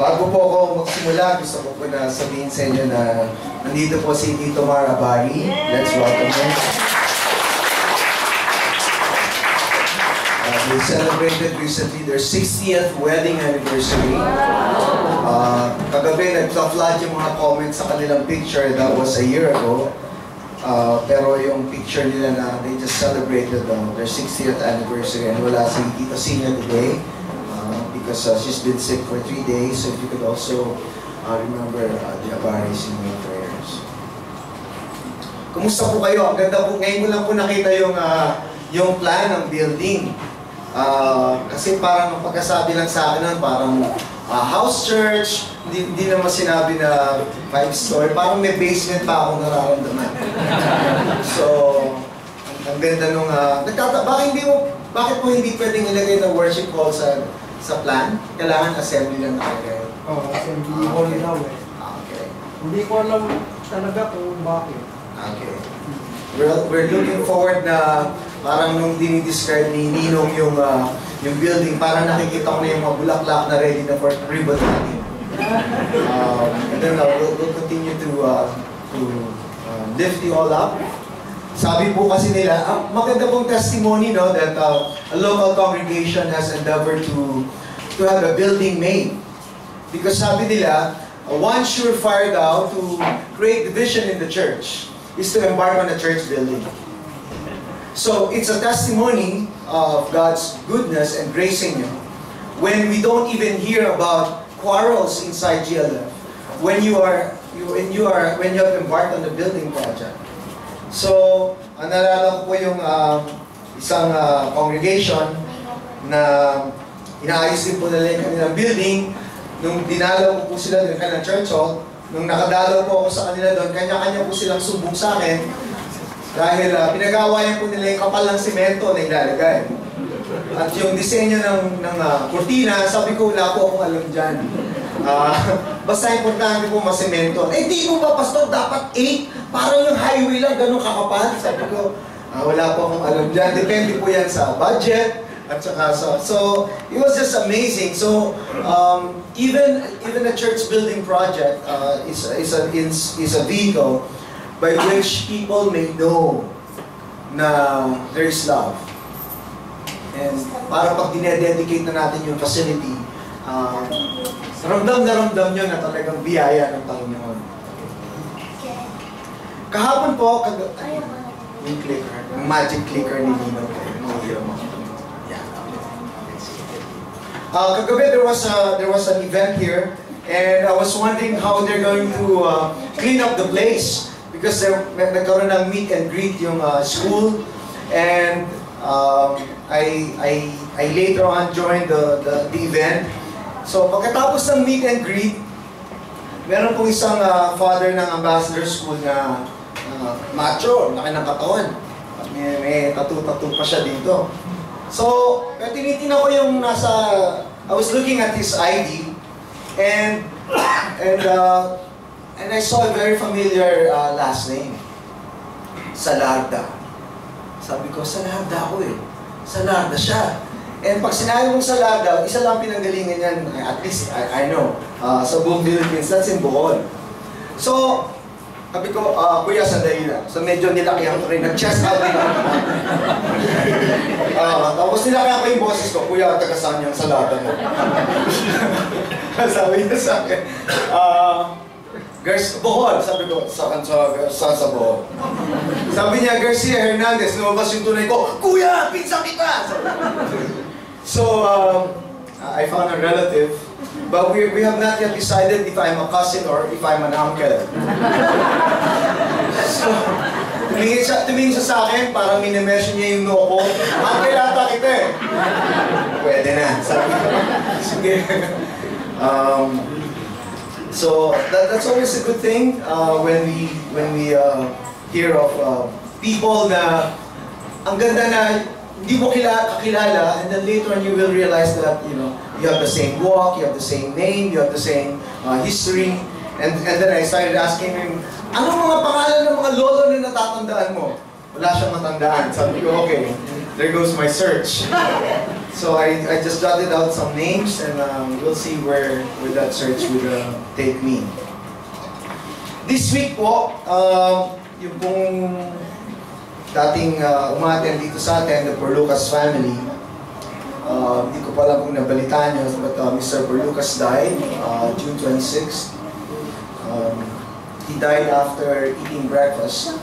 Bago po ako magsimula, gusto ko po na sabihin sa inyo na nandito po si Tito Mar Abari. Let's welcome him. They celebrated recently their 60th wedding anniversary. Kagabi, nag-flood yung mga comments sa kanilang picture. That was a year ago. Pero yung picture nila na they just celebrated their 60th anniversary and wala si Tita Sina today. Because she's been sick for 3 days, so if you could also remember the Abaris in your prayers. Kumusta po kayo? Ang ganda po, ngayon mo lang po nakita yung plan ng building. Kasi parang pagkasabi lang sa akin nun, parang house church, hindi naman sinabi na 5-story, parang may basement pa akong nararamdaman. So, ang ganda nung, bakit po hindi pwedeng ilagay ng worship hall sa plan? Kailangan assembly lang nakalagay. Assembly hall daw eh. Okay. Hindi ko alam talaga kung bakit. Okay. We're looking forward na parang nung dinidescribe ni Ninong yung building, parang nakikita ko na yung mga bulaklak na ready na for ribbon cutting. And then we'll continue to lift you all up. Sabi po kasi nila, maganda pong testimony, no, that a local congregation has endeavored to have a building made. Because sabi nila, one surefire daw to create division in the church is to embark on a church building. So it's a testimony of God's goodness and grace in you when we don't even hear about quarrels inside GLF when you have embarked on the building project. So, naalala ko po yung isang congregation na inaayos din po nila yung kanilang building. Nung dinalaw ko po sila doon, kanilang church hall, nung nakadalaw po ako sa kanila doon, kanya-kanya po silang sumbong sa akin dahil pinagawayan po nila yung kapal ng simento na ilalagay. At yung disenyo ng kurtina, sabi ko, wala po akong alam dyan. Basta importante po masemento. Eh di ko ba, Pastor, dapat 8? Parang yung highway lang, ganun kakapal. Sabi ko, wala po akong alam dyan. Depende po yan sa budget. At saka so it was just amazing. So, even a church building project is a vehicle by which people may know na there is love. And para pag dinededicate na natin yung facility, ramdam nyo na talagang biyaya ng Panginoon. Kahapon po, yung clicker, yung magic clicker ni Nino. Kagabi there was an event here, and I was wondering how they're going to clean up the place because nagkaroon ng meet and greet yung school, and I later on joined the event. So pagkatapos ng meet and greet, meron pong isang father ng Ambassador School na macho, laki ng katawan. May tattoo pa siya dito. So, tinitingnan ko yung I was looking at his ID, and I saw a very familiar last name. Salarda. Sabi ko, Salarda ako eh. Salarda siya. And pag sinabi mong Salarda, isa lang pinanggalingan yan, at least I know, sa buong Philippines, that's in Bohol. So, sabi ko, Kuya, sandali lang. So medyo nilakihan ko rin, nag-chest out din ako. Tapos nilakihan ko yung boses ko, Kuya, taga-saan yung Salada mo? Sabi niya sa akin, Bohol, sabi ko, sa Bohol. Sabi niya, Garcia Hernandez, lumabas yung tunay ko, Kuya, pinsa kita! So, I found a relative, but we have not yet decided if I'm a cousin or if I'm an uncle. So, tumingin siya sa akin, parang minimension niya yung noo ko. Uncle ata kita eh. Pwede na, sabi ko. Sige. So, that's always a good thing when we hear of people na ang ganda na hindi mo kakilala, and then later on you will realize that, you know, you have the same walk, you have the same name, you have the same history. And then I started asking him, anong mga pangalan ng mga lolo na natatandaan mo? Wala siyang matandaan. Sabi ko, okay, there goes my search. So I just jotted out some names and we'll see where that search would take me. This week po, yung pong dating umaten dito sa atin, the Perlucas family, hindi ko pala kung nabalitaan nyo, but Mr. Perlucas died June 26th. He died after eating breakfast,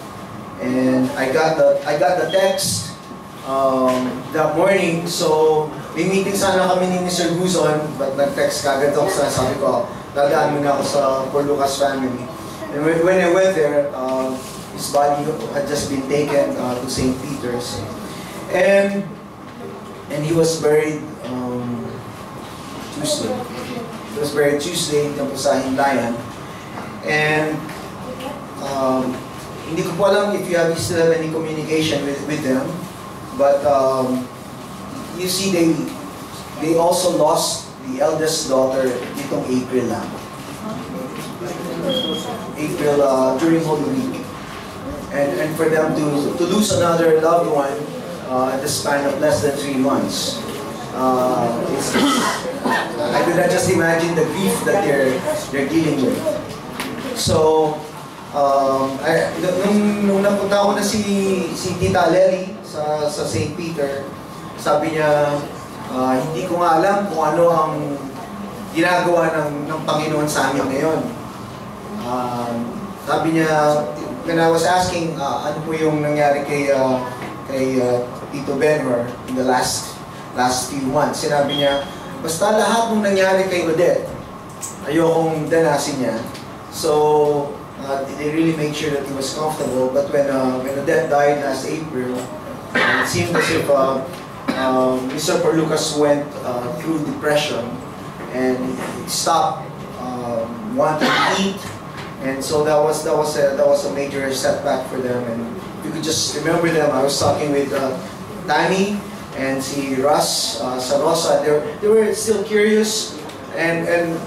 and I got the text that morning. So may meeting sana kami ni Mr. Guzon, but nag-text kagad ako sa sabi ko, dadaan muna ako sa Perlucas family. And when I went there, his body had just been taken to St. Peter's, and he was buried Tuesday. He was buried Tuesday dito sa Hindayan. And hindi ko po alam if you still have any communication with them, but you see they also lost the eldest daughter nitong April lang. April during Holy Week. And for them to lose another loved one at the span of less than 3 months. I could not just imagine the grief that they're dealing with. So, nung napunta ko na si Tita Lely sa St. Peter, sabi niya, hindi ko nga alam kung ano ang ginagawa ng Panginoon sa amin ngayon. Sabi niya, when I was asking ano po yung nangyari kay Tito Benhur in the last few months, sinabi niya, basta lahat ng nangyari kay Odette, ayokong danasin niya. So, they really made sure that he was comfortable. But when Odette died last April, it seemed as if Mr. Perlucas went through depression and he stopped wanting to eat. And so that was a major setback for them. And if you could just remember them, I was talking with Tammy and si Russ sa Rosa. They were still curious, and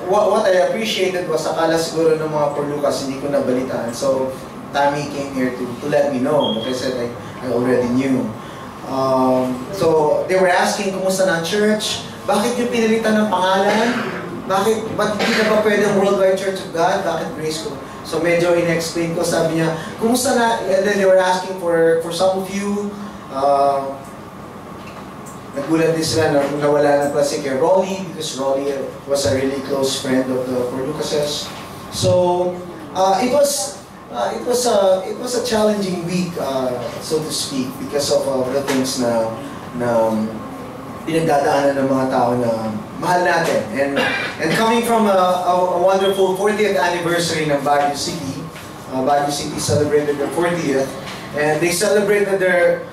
what I appreciated was akala siguro ng mga Perlucas hindi ko nabalitaan. So Tammy came here to let me know, but I said I already knew. So they were asking kumusta na ang church, bakit yung pinalitan ng pangalan? Ba't hindi na ba pwede ang Worldwide Church of God? Bakit Grace ko? So medyo in-explain ko, sabi niya, kumusta na? And then they were asking for some of you. Nagulat din sila na nawala na pala si kay Rolly, because Rolly was a really close friend of the Perlucases. So it was a challenging week, so to speak, because of the things na pinagdadaanan ng mga tao na mahal natin. And coming from a wonderful 40th anniversary ng Baguio City, Baguio City celebrated their 40th, and they celebrated their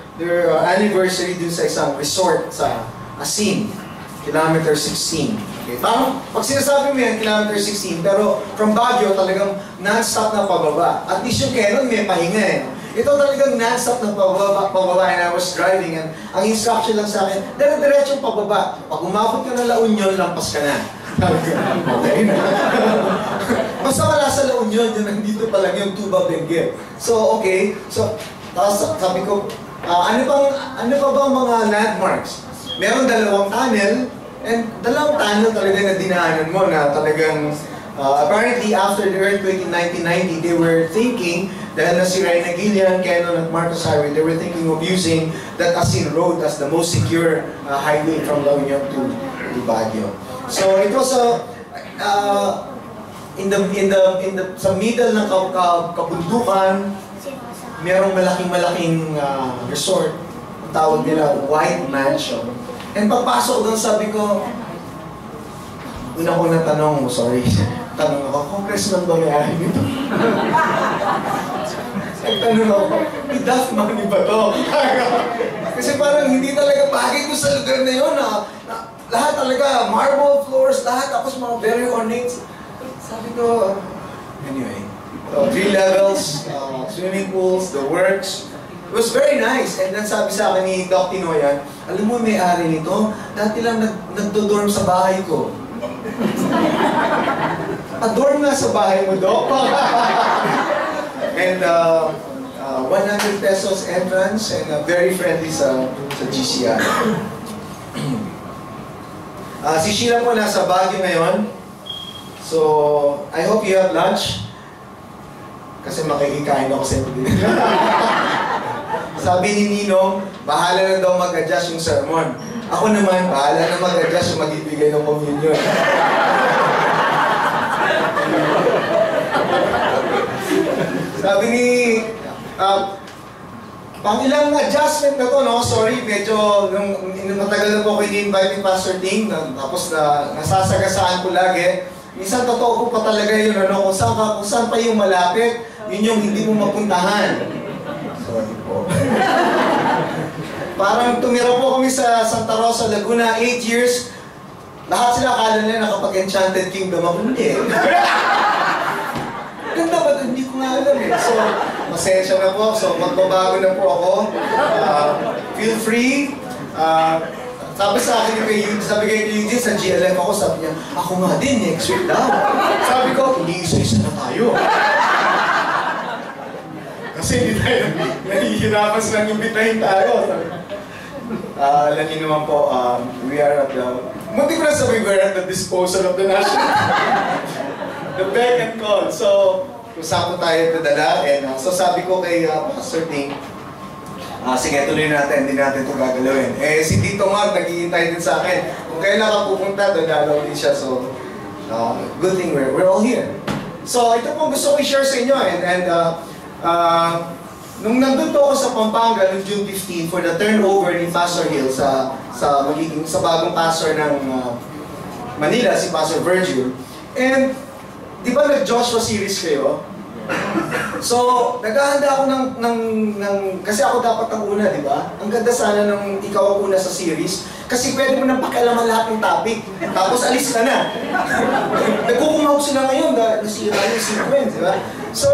anniversary dun sa isang resort sa Asin, kilometer 16. Okay, parang pag sinasabi mo yan, kilometer 16, pero from Baguio talagang non-stop na pababa. At least yung Quezon may pahinga eh. Ito talagang non-stop na pababa, and I was driving, and ang instruction lang sa akin, dire-diretsong pababa. Pag umabot ka na La Union, lampas ka na. Okay na. Basta wala sa La Union, yun nandito pa lang yung Tuba Benguet. So, okay. So, tapos sabi ko, ano pa ba mga landmarks? Meron 2 tunnel, and 2 tunnel talaga na dinaanan mo na talagang apparently after the earthquake in 1990, they were thinking, dahil nasira yung Aguilian, Quezon at Marcos Highway, they were thinking of using that Asin Road as the most secure highway from La Union to Baguio. So it was sa middle ng kabundukan, merong malaking resort, ang tawag nila White Mansion. And pagpasok doon, sabi ko, una ko na tanong, sorry, tanong ako, congressman ba may-ari nito? Nagtanong ako, Daft Money ba to? Kasi parang hindi talaga bagay ko sa lugar na yun. Lahat talaga, marble floors, lahat, tapos mga very ornate. Sabi ko, anyway. So, 3 levels, swimming pools, the works. It was very nice. And then sabi sa akin ni Doc Tinoyan, alam mo may-ari nito, dati lang nagdo-dorm sa bahay ko. Pa-dorm na sa bahay mo, Doc? And 100 pesos entrance, and very friendly sa GCI. Si Sheila po nasa Baguio ngayon. So, I hope you have lunch. Kasi makikikain ako sa inyo. Sabi ni Ninong, bahala na daw mag-adjust yung sermon. Ako naman, bahala na mag-adjust yung magbibigay ng communion. Sabi ni, pang ilang adjustment na to, no? Sorry, medyo, nung matagal na po ako ini-invite ni Pastor Ting, tapos nasasagasaan ko lagi. Minsan totoo ko pa talaga yun, ano? Kung saan pa yung malapit, yun yung hindi mo mapuntahan. Sorry po. Parang tumira po kami sa Santa Rosa, Laguna, 8 years. Lahat sila akala nila nakapag-Enchanted Kingdom ako. Hindi. Ganda ba? Hindi ko nga alam eh. So, pasensya na po. So, magbabago na po ako. Feel free. Sabi sa akin kay Eugene, sa GLF ako, sabi niya, ako nga din, next week daw. Sabi ko, hindi isa-isa na tayo. Kasi hindi tayo nahihirapan silang imbitahin tayo. Alam niyo naman po, we are at the... Munti ko na sabi, we are at the disposal of the nation. The beck and call. So, kung saan po tayo dadala, and so sabi ko kay Pastor Ting, sige, tuloy natin, hindi natin ito gagalawin. Eh, si Tito Mark, naghihintay din sa akin. Kung kailan ka pupunta, dadalaw din siya. So, good thing we're all here. So, ito po gusto ko i-share sa inyo. Nung nandun po ako sa Pampanga noong June 15 for the turnover ni Pastor Hill sa bagong pastor ng Manila, si Pastor Virgil. And, di ba nag-Joshua series kayo? So, naghahanda ako kasi ako dapat ang una, di ba? Ang ganda sana nung ikaw ang una sa series. Kasi pwede mo nang pakialaman lahat ng topic. Tapos alis ka na. Nagkukumahog sila ngayon na nasira yung sequence, di ba? So,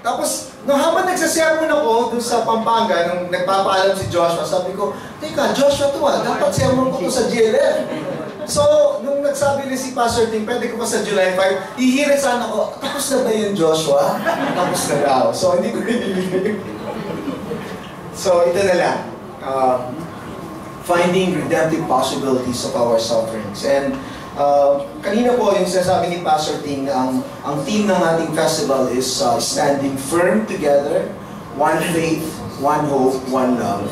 tapos, habang nagsasermon ako dun sa Pampanga, nung nagpapaalam si Joshua, sabi ko, teka, Joshua to dapat sermon ko to sa GLF. So, nung nagsabi ni si Pastor Ting, pwede ko pa sa July 5, hihirit sana ako, tapos na ba yun, Joshua? Tapos na daw. So, hindi ko binibigay. So, ito na lang. Finding redemptive possibilities of our sufferings. And kanina po yung sinasabi ni Pastor Ting, ang theme ng ating festival is standing firm together, one faith, one hope, one love.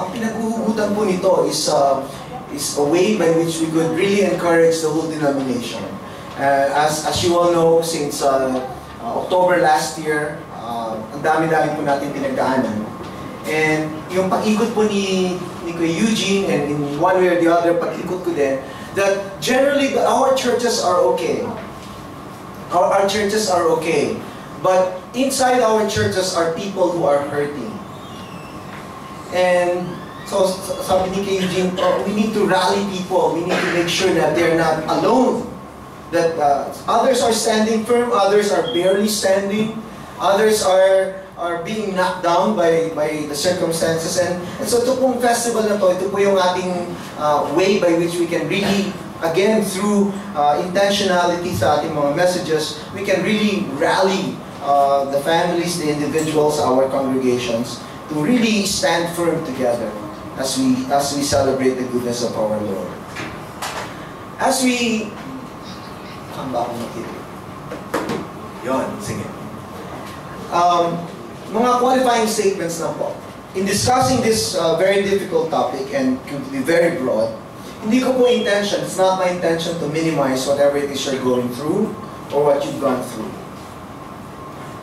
Ang pinaghuhugutan po nito is a way by which we could really encourage the whole denomination. As you all know, since October last year, ang dami-dami po natin pinagdaanan. And yung pag-ikot po ni Kuya Eugene, and in one way or the other, pag-ikot ko din, that generally our churches are okay. Our churches are okay. But inside our churches are people who are hurting. And so, sabi ni Kuya Eugene, we need to rally people. We need to make sure that they're not alone. That others are standing firm, others are barely standing, others are being knocked down by the circumstances. And so ito pong festival na to, ito po yung ating way by which we can really, again, through intentionality sa ating mga messages, we can really rally the families, the individuals, our congregations, to really stand firm together as we celebrate the goodness of our Lord. As we... Saan ba akong makinig? Yun, sige. Mga qualifying statements na po. In discussing this very difficult topic and could be very broad, hindi ko po intention, it's not my intention to minimize whatever it is you're going through or what you've gone through.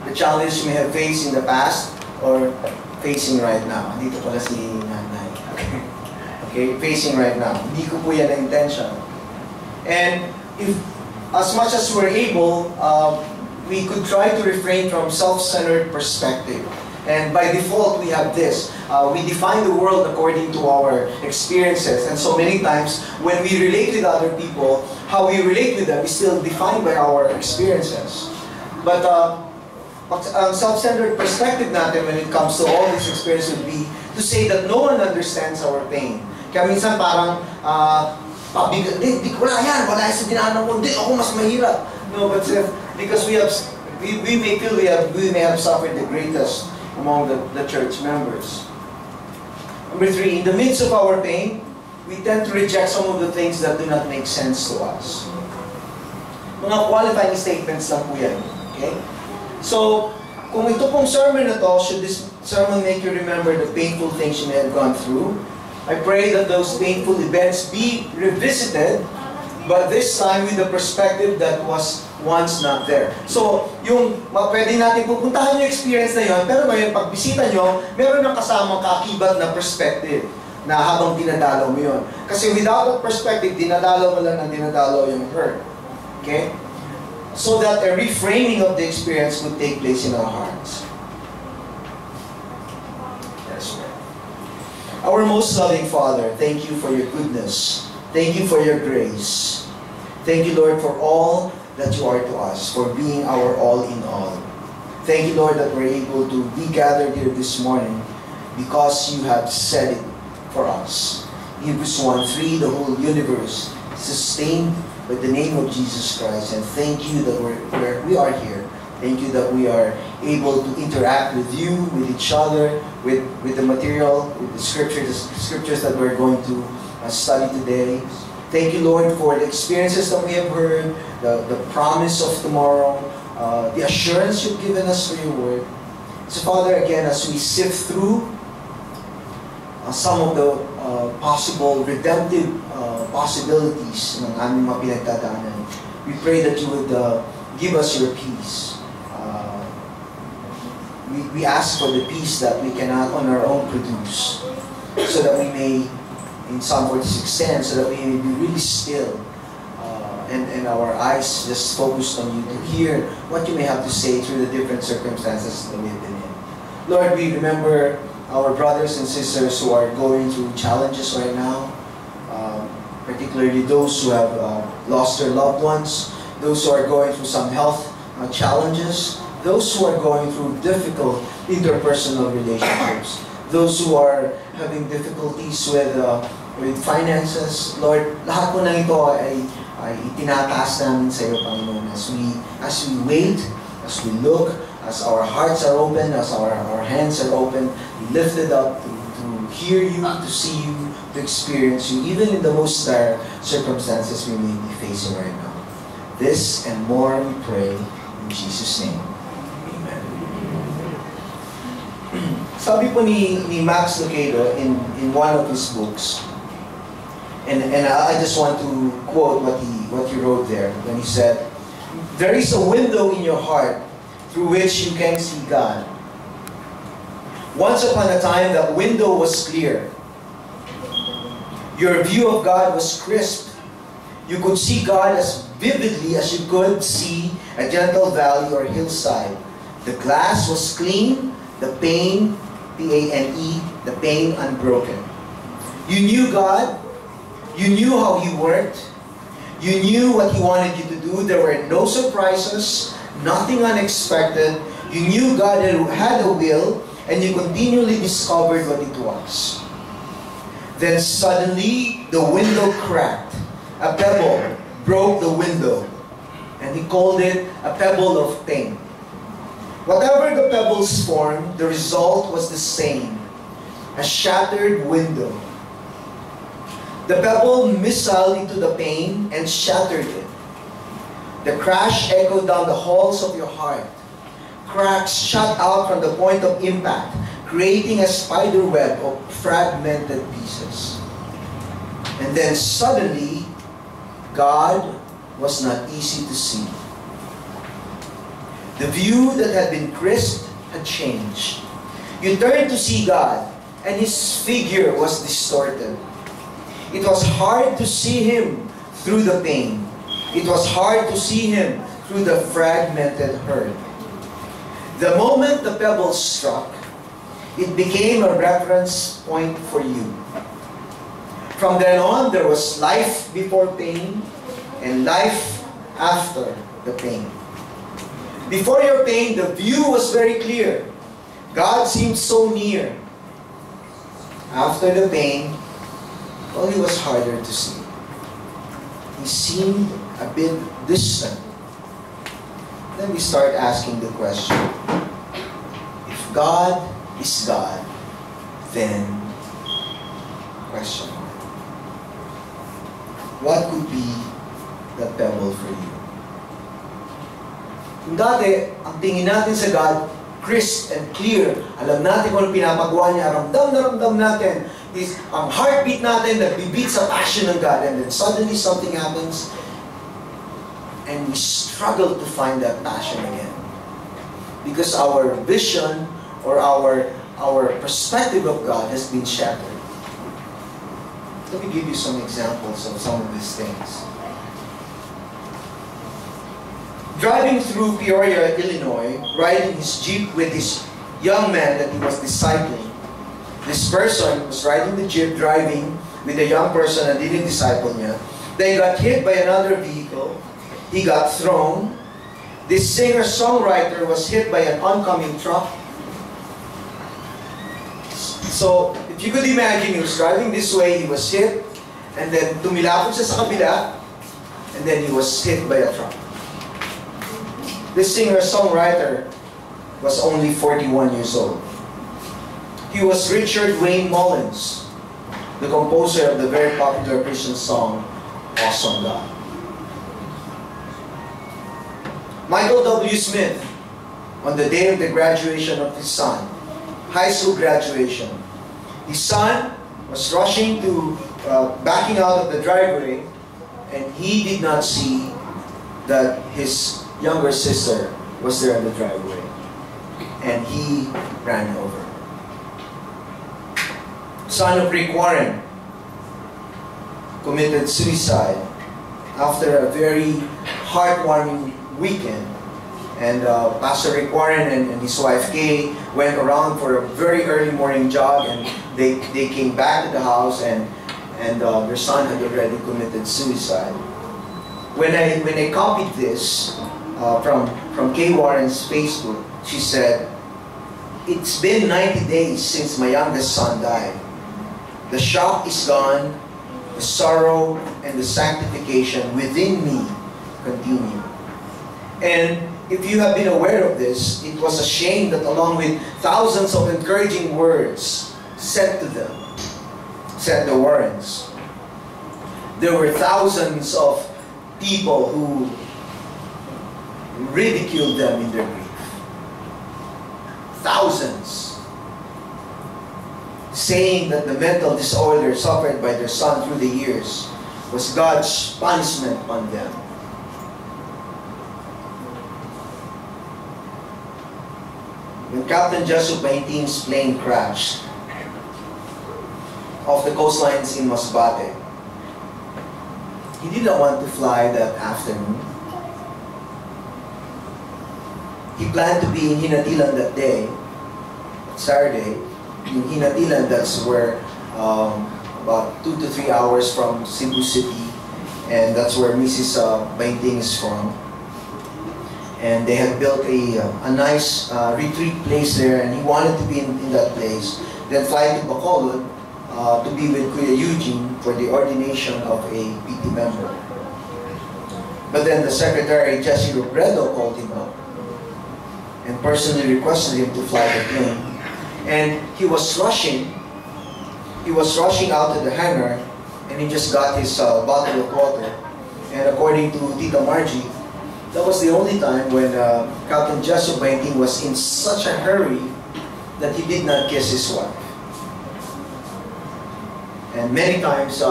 The challenge you may have faced in the past or facing right now. Dito pala si Nanay. Okay, facing right now. Hindi ko po yan ang intention. And if, as much as we're able, we could try to refrain from self-centered perspective. And by default, we have this. We define the world according to our experiences. And so many times, when we relate with other people, how we relate with them is still defined by our experiences. But ang self-centered perspective natin when it comes to all this experience would be to say that no one understands our pain. Kaya minsan parang, di ko wala yan, wala yan sa dinaanan ko, di ako mas mahirap. No, but because we may feel we may have suffered the greatest among the church members. Number 3, in the midst of our pain, we tend to reject some of the things that do not make sense to us. Mga qualifying statements lang po yan. Okay? So, kung ito pong sermon na to, should this sermon make you remember the painful things you may have gone through, I pray that those painful events be revisited, but this time with the perspective that was once not there. So, pwede natin pupuntahan yung experience na yun, pero ngayon, pag bisita nyo, meron ng kasamang kaakibat na perspective na habang dinadalaw mo yun. Kasi without that perspective, dinadalaw mo lang ng dinadalaw yung hurt. Okay? So that a reframing of the experience would take place in our hearts. Yes, right. Our most loving Father, thank you for your goodness. Thank you for your grace. Thank you, Lord, for all that you are to us, for being our all in all. Thank you, Lord, that we're able to be gathered here this morning because you have said it for us. Hebrews 1:3, the whole universe sustained by the name of Jesus Christ. And thank you that we are here. Thank you that we are able to interact with you, with each other, with the material, with the scriptures that we're going to study today. Thank you, Lord, for the experiences that we have heard, the promise of tomorrow, the assurance you've given us for your word. So, Father, again, as we sift through some of the possible redemptive possibilities ng aming mga pinagdadaanan, we pray that you would give us your peace. We ask for the peace that we cannot on our own produce, so that we may, in Psalm 46:10, so that we may be really still and our eyes just focused on you to hear what you may have to say through the different circumstances that we have been in. Lord, we remember our brothers and sisters who are going through challenges right now, particularly those who have lost their loved ones, those who are going through some health challenges, those who are going through difficult interpersonal relationships, those who are having difficulties with finances. Lord, lahat po ng ito ay itinataas namin sa iyo, Panginoon, as we wait, as we look, as our hearts are open, as our hands are open, we lift it up to hear you, to see you, to experience you, even in the most dire circumstances we may be facing right now. This and more we pray in Jesus' name. Amen. Sabi po ni Max Lucado in one of his books, and I just want to quote what he wrote there when he said, "There is a window in your heart through which you can see God. Once upon a time, that window was clear. Your view of God was crisp. You could see God as vividly as you could see a gentle valley or hillside. The glass was clean, the pane, P-A-N-E, the pane unbroken. You knew God. You knew how He worked. You knew what He wanted you to do. There were no surprises, nothing unexpected. You knew God had a will, and you continually discovered what it was. Then suddenly, the window cracked. A pebble broke the window, and he called it a pebble of pain. Whatever the pebbles formed, the result was the same, a shattered window. The pebble missiled into the pane and shattered it. The crash echoed down the halls of your heart. Cracks shot out from the point of impact, creating a spider web of fragmented pieces. And then suddenly, God was not easy to see. The view that had been crisp had changed. You turned to see God, and His figure was distorted. It was hard to see Him through the pain. It was hard to see Him through the fragmented hurt. The moment the pebble struck, it became a reference point for you. From then on, there was life before pain and life after the pain. Before your pain, the view was very clear. God seemed so near. After the pain, well, He was harder to see. He seemed a bit distant. Then we start asking the question, if God is God, then question mark. what could be that pebble for you? Kung dati, ang tingin natin sa God, crisp and clear, alam natin kung ano pinapagawa niya, ramdam na ramdam natin, is ang heartbeat natin nagbibeat sa passion ng God, and then suddenly something happens, and we struggle to find that passion again. Because our vision or our perspective of God has been shattered. Let me give you some examples of some of these things. Driving through Peoria, Illinois, riding his Jeep with this young man that he was discipling. This person was riding the Jeep, driving with a young person na dinidisciple niya. They got hit by another vehicle. He got thrown. This singer-songwriter was hit by an oncoming truck. So, if you could imagine, he was driving this way, he was hit, and then tumilapon siya sa kabila, and then he was hit by a truck. This singer-songwriter was only 41 years old. He was Richard Wayne Mullins, the composer of the very popular Christian song, Awesome God. Michael W. Smith, on the day of the graduation of his son, high school graduation, his son was rushing to, backing out of the driveway, and he did not see that his younger sister was there in the driveway, and he ran over. Son of Rick Warren committed suicide after a very heartwarming weekend, and Pastor Rick Warren and his wife Kay went around for a very early morning jog, and they came back to the house, and their son had already committed suicide. When I copied this from Kay Warren's Facebook, she said, "It's been 90 days since my youngest son died. The shock is gone, the sorrow and the sanctification within me continue." And if you have been aware of this, it was a shame that along with thousands of encouraging words said to them, said the Warrens, there were thousands of people who ridiculed them in their grief. Thousands. Saying that the mental disorder suffered by their son through the years was God's punishment on them. When Captain Jessup Mainting's plane crashed off the coastlines in Masbate, he did not want to fly that afternoon. He planned to be in Hinatilan that day, Saturday. In Hinatilan, that's where about 2 to 3 hours from Cebu City, and that's where Mrs. Mainting is from. And they had built a nice retreat place there, and he wanted to be in that place. Then fly to Bacolod to be with Kuya Eugene for the ordination of a PT member. But then the secretary, Jesse Robredo, called him up and personally requested him to fly the plane. And he was rushing out to the hangar, and he just got his bottle of water. And according to Tita Margie, that was the only time when Captain Jessup Mainting was in such a hurry that he did not kiss his wife. And many times,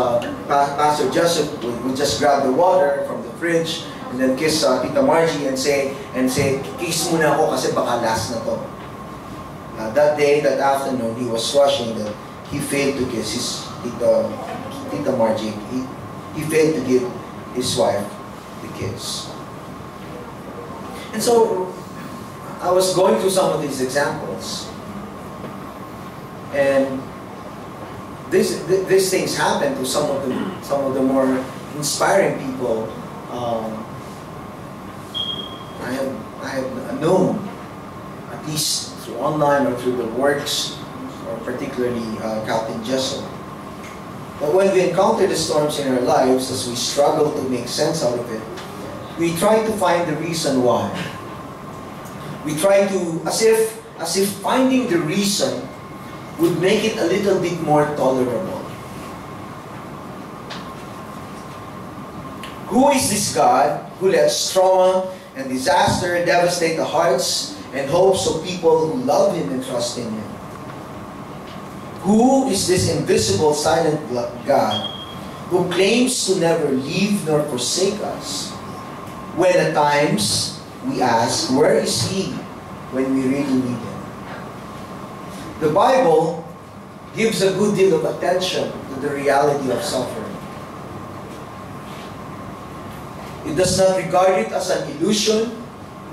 Pastor Jessup would just grab the water from the fridge and then kiss Tita Margie and say, "Kiss muna ako kasi baka last na to." That day, that afternoon, he was rushing that he failed to kiss his Tita Margie. He failed to give his wife the kiss. And so, I was going through some of these examples, and these things happen to some of the more inspiring people I have known, at least through online or through the works, or particularly Captain Jessup. But when we encounter the storms in our lives, as we struggle to make sense out of it, we try to find the reason why. We try to, as if finding the reason would make it a little bit more tolerable. Who is this God who lets trauma and disaster devastate the hearts and hopes of people who love Him and trust in Him? Who is this invisible, silent God who claims to never leave nor forsake us, when at times we ask, where is He when we really need Him? The Bible gives a good deal of attention to the reality of suffering. It does not regard it as an illusion,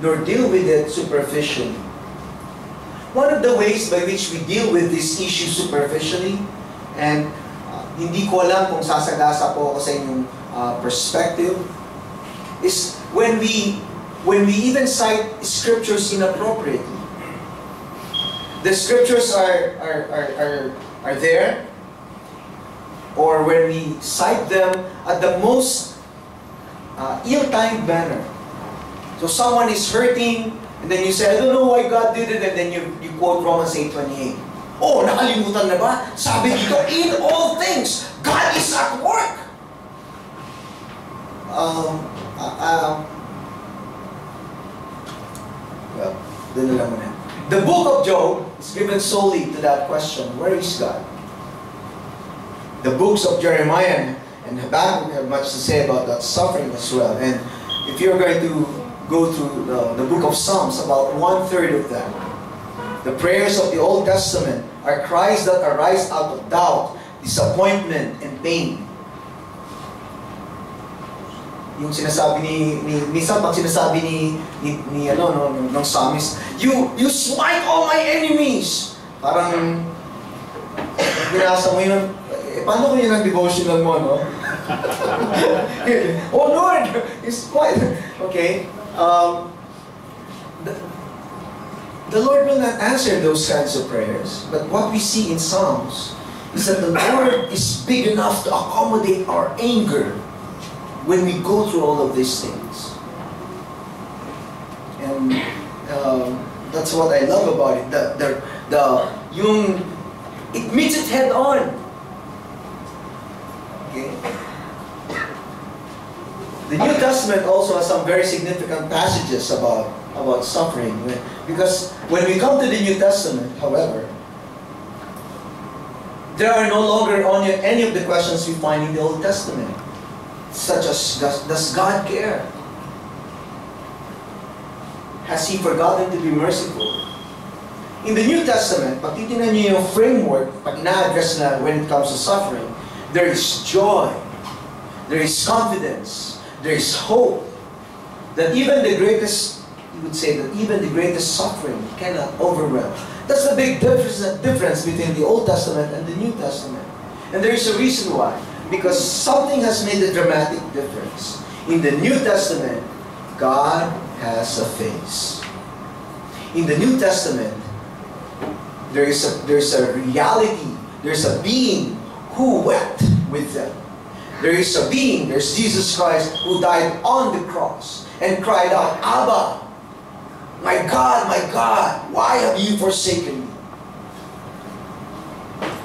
nor deal with it superficially. One of the ways by which we deal with this issue superficially, and hindi ko alam kung sasagasa po ako sa inyong perspective, is when we even cite scriptures inappropriately. The scriptures are there, or when we cite them at the most ill-timed manner. So someone is hurting, and then you say, I don't know why God did it, and then you quote Romans 8:28. Oh, nakalimutan na ba? Sabi dito, in all things, God is at work. Well, dun na lang muna. The book of Job is given solely to that question, where is God? The books of Jeremiah and Habakkuk have much to say about that suffering as well. And if you're going to go through the book of Psalms, about 1/3 of them, the prayers of the Old Testament are cries that arise out of doubt, disappointment, and pain. Yung sinasabi minsan pag sinasabi ng psalmist, you smite all my enemies. Parang binasa mo yun, paano ko yun ang devotional mo, no? Oh Lord, it's quite okay. The Lord will not answer those kinds of prayers. But what we see in Psalms is that the Lord is big enough to accommodate our anger when we go through all of these things. And that's what I love about it. It meets it head on. Okay. The New Testament also has some very significant passages about suffering. Because when we come to the New Testament, however, there are no longer only any of the questions we find in the Old Testament, such as, does God care? Has He forgotten to be merciful? In the New Testament, pag titignan niyo yung framework, pag ina-address na when it comes to suffering, there is joy, there is confidence, there is hope, that even the greatest, you would say that even the greatest suffering cannot overwhelm. That's the big difference between the Old Testament and the New Testament. And there is a reason why. Because something has made a dramatic difference. In the New Testament, God has a face. In the New Testament, there's a reality, there's a being who wept with them. There is a being, there's Jesus Christ, who died on the cross and cried out, Abba, my God, why have you forsaken me?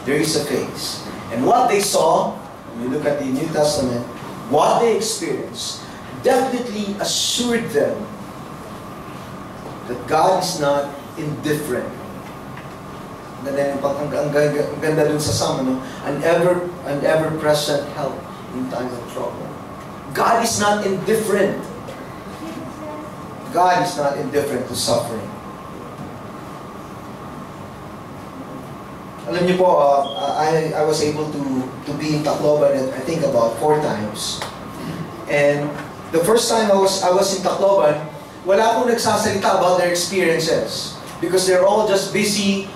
There is a face. And what they saw, when you look at the New Testament, what they experienced, definitely assured them that God is not indifferent. Ang ganda dun sa Psalm, an ever-present help in times of trouble. God is not indifferent. God is not indifferent to suffering. Alam niyo po, I was able to be in Tacloban, I think about 4 times. And the first time I was in Tacloban, wala akong nagsasalita about their experiences. Because they're all just busy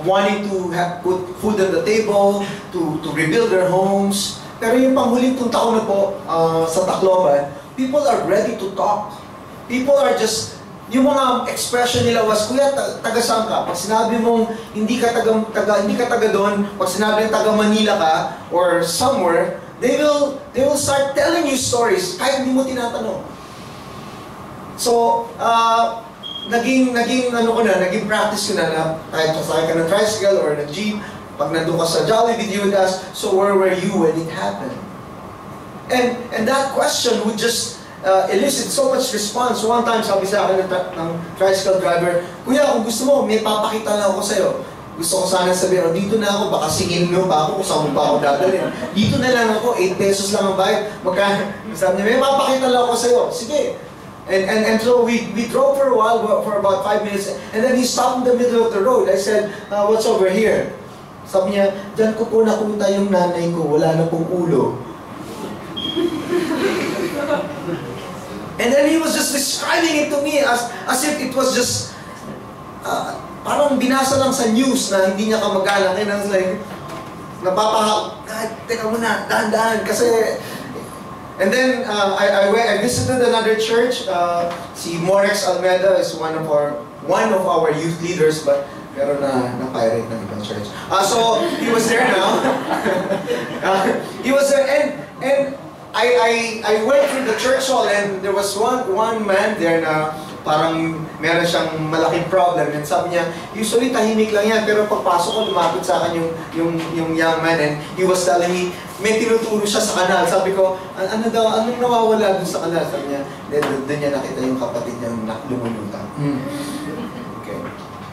wanting to put food on the table, to rebuild their homes. Pero yung panghuling taon na po sa Tacloban, people are ready to talk. People are just, yung mga expression nila was, Kuya, taga saan ka? Pag sinabi mong hindi ka taga doon, pag sinabi ng taga Manila ka, or somewhere, they will start telling you stories kahit hindi mo tinatanong. So, naging practice ko na kahit sasakay ka ng tricycle or ng jeep, pag nandun ka sa Jollibee, you would ask, so where were you when it happened? And that question would just elicit so much response. One time, sabi sa akin ng tricycle driver, Kuya, kung gusto mo, may papakita lang ako sa'yo. Gusto ko sana sabihin, dito na ako, baka singin mo pa ako kung saan mo pa ako dadalhin. Dito na lang ako, 8 pesos lang ang bayad. Sabi niya, may papakita lang ako sa'yo. Sige. And so we drove for a while, for about 5 minutes, and then he stopped in the middle of the road. I said, what's over here? Sabi niya, dyan ko po nakita yung nanay ko, wala na pong ulo. And then he was just describing it to me as if it was just, parang binasa lang sa news na hindi niya kamag-anak. And I was like, teka muna, dahan-dahan, kasi... And then, I visited another church. Si Morex Almeida is one of our youth leaders, pero na-pirate ng ibang church. So, he was there now. He was there, and I went through the church hall, and there was one man there na parang meron siyang malaking problem. And sabi niya, usually tahimik lang yan, pero pagpasok ko, lumapit sa akin yung young man, and he was telling me, may tinuturo siya sa kanal. Sabi ko, anong nawawala dun sa kanal? Sabi niya, doon niya nakita yung kapatid niyang lumulutan. Okay.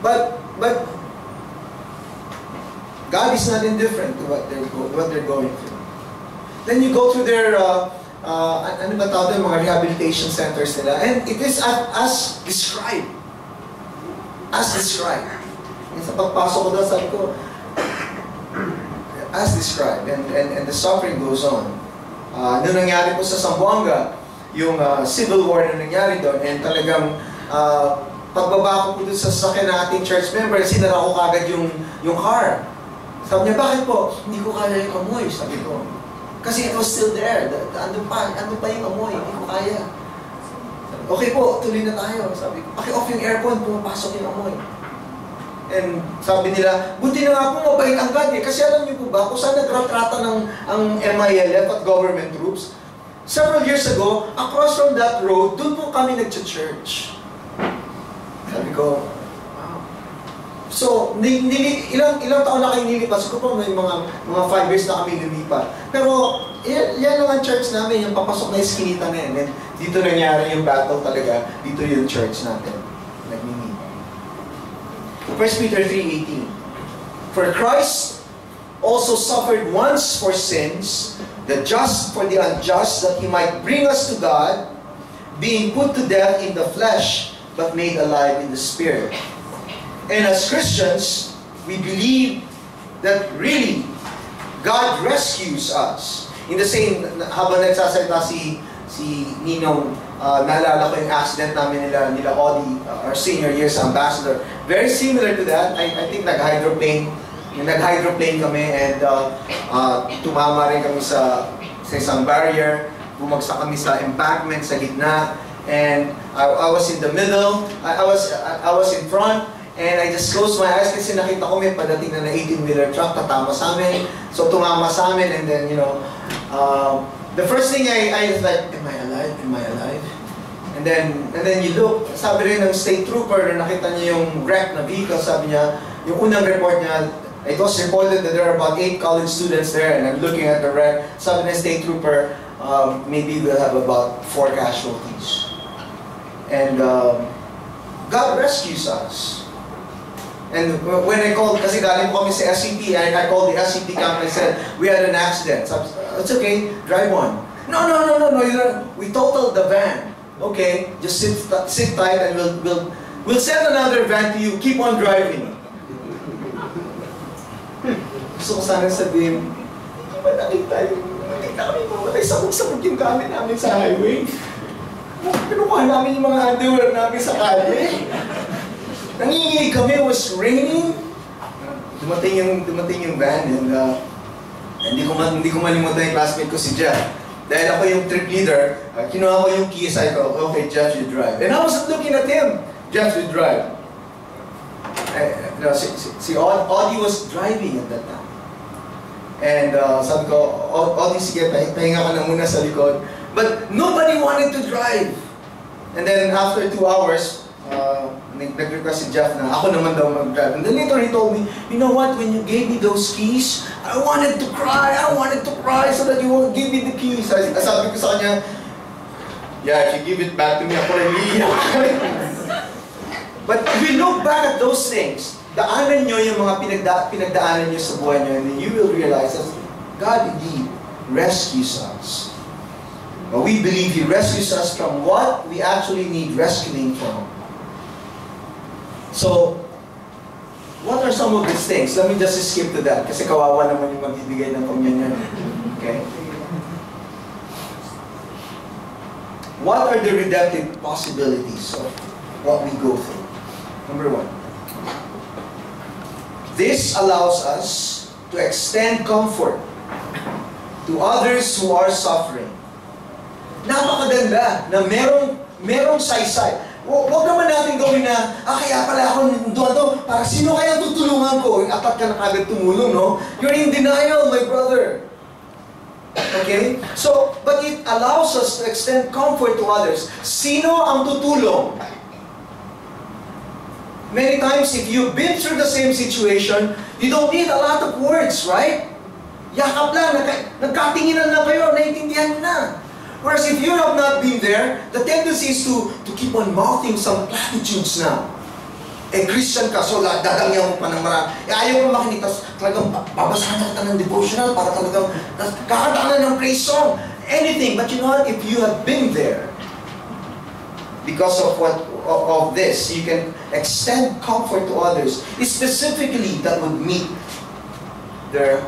But God is not indifferent to what they're going through. Then you go through their ano ba tawag doon, mga rehabilitation centers nila, and it is as described. As described. And sa pagpasok ko doon, sabi ko, as described, and the suffering goes on. Nung nangyari po sa Zamboanga, yung civil war na nangyari doon, and talagang pagbaba ko po doon sa sasakyan ng ating church member, sinara ko kagad yung car. Sabi niya, bakit po? Hindi ko kaya yung amoy, sabi ko. Kasi it was still there. Ano pa yung amoy, hindi ko kaya. Okay po, tuloy na tayo. Sabi ko, paki-off yung aircon, pumapasok yung amoy. And sabi nila, buti na nga po mabait ang God eh. Kasi alam niyo po ba, kung saan nagretrata ang MILF at government troops, several years ago, across from that road, doon po kami nag-church. Sabi ko, wow. So, ilang taon na kayo nilipat? So, po, may mga 5 years na kami lumipat. Pero, yan lang ang church namin, yung papasok na iskinita na yan. And dito nangyari yung battle talaga, dito yung church natin. Nag-meet. 1 Peter 3:18. For Christ also suffered once for sins, the just for the unjust, that He might bring us to God, being put to death in the flesh, but made alive in the Spirit. And as Christians, we believe that really, God rescues us. In the same, habang nagsasalita si Ninong, naalala ko yung accident namin nila Audie, our senior years ambassador. Very similar to that. I think nag-hydroplane kami, and tumama rin kami sa isang barrier. Bumagsak kami sa embankment sa gitna, and I was in the middle. I was in front. And I just closed my eyes kasi nakita ko may padating na 18-wheeler truck, tatama sa amin. So tumama sa amin, and then, the first thing I was like, am I alive? Am I alive? And then you look, sabi rin ng state trooper na nakita niya yung wreck na vehicle, sabi niya, yung unang report niya, it was reported that there are about 8 college students there, and I'm looking at the wreck, sabi ng state trooper, maybe we'll have about 4 casualties. And God rescues us. And when I called, kasi galing po kami sa SCP, I called the SCP camp and I said, we had an accident. So, it's okay, drive on. No, we totaled the van. Okay, just sit tight, and we'll send another van to you. Keep on driving. Gusto ko sana sabihin, nakita kami mamatay, sabog-sabog yung gamit namin sa highway. Pinukuha namin yung mga underwear namin sa kalye. Nanginginig kami, it was raining. Dumating yung van, and hindi ko malimutan yung classmate ko si Jeff. Dahil ako yung trip leader, kinuha ko yung keys, I go, okay, Jeff, you drive. And I wasn't looking at him. Jeff, you drive. Si Audie was driving at that time. And sabi ko, Audie, sige, pahinga ka na muna sa likod. But nobody wanted to drive. And then after 2 hours, nag-request si Jeff na ako naman daw mag-drive. And then later he told me, you know what, when you gave me those keys, I wanted to cry so that you won't give me the keys. Sabi ko sa kanya, yeah, if you give it back to me, ako rin iiyak. But if you look back at those things, daanan nyo yung mga pinagdaanan nyo sa buhay nyo, and then you will realize that God indeed rescues us. But we believe He rescues us from what we actually need rescuing from. So, what are some of these things? Let me just skip to that kasi kawawa naman yung magbibigay ng communion. Okay? What are the redemptive possibilities of what we go through? Number one, this allows us to extend comfort to others who are suffering. Napakaganda na merong saysay. Huwag naman natin gawin na, kaya pala ako nandito, para sino kaya tutulungan ko? Apat ka na kagad tumulong, no? You're in denial, my brother. Okay? So, but it allows us to extend comfort to others. Sino ang tutulong? Many times, if you've been through the same situation, you don't need a lot of words, right? Yakap lang, nagkatinginan na kayo, naiintindihan na. Whereas if you have not been there, the tendency is to keep on mouthing some platitudes now. Christian ka, so dadangyan mo pa ng marami. Ayaw mo makinig, tapos talagang babasahan ka ng devotional para talagang kakanta ka na ng praise song. Anything, but you know what? If you have been there, because of this, you can extend comfort to others, specifically that would meet their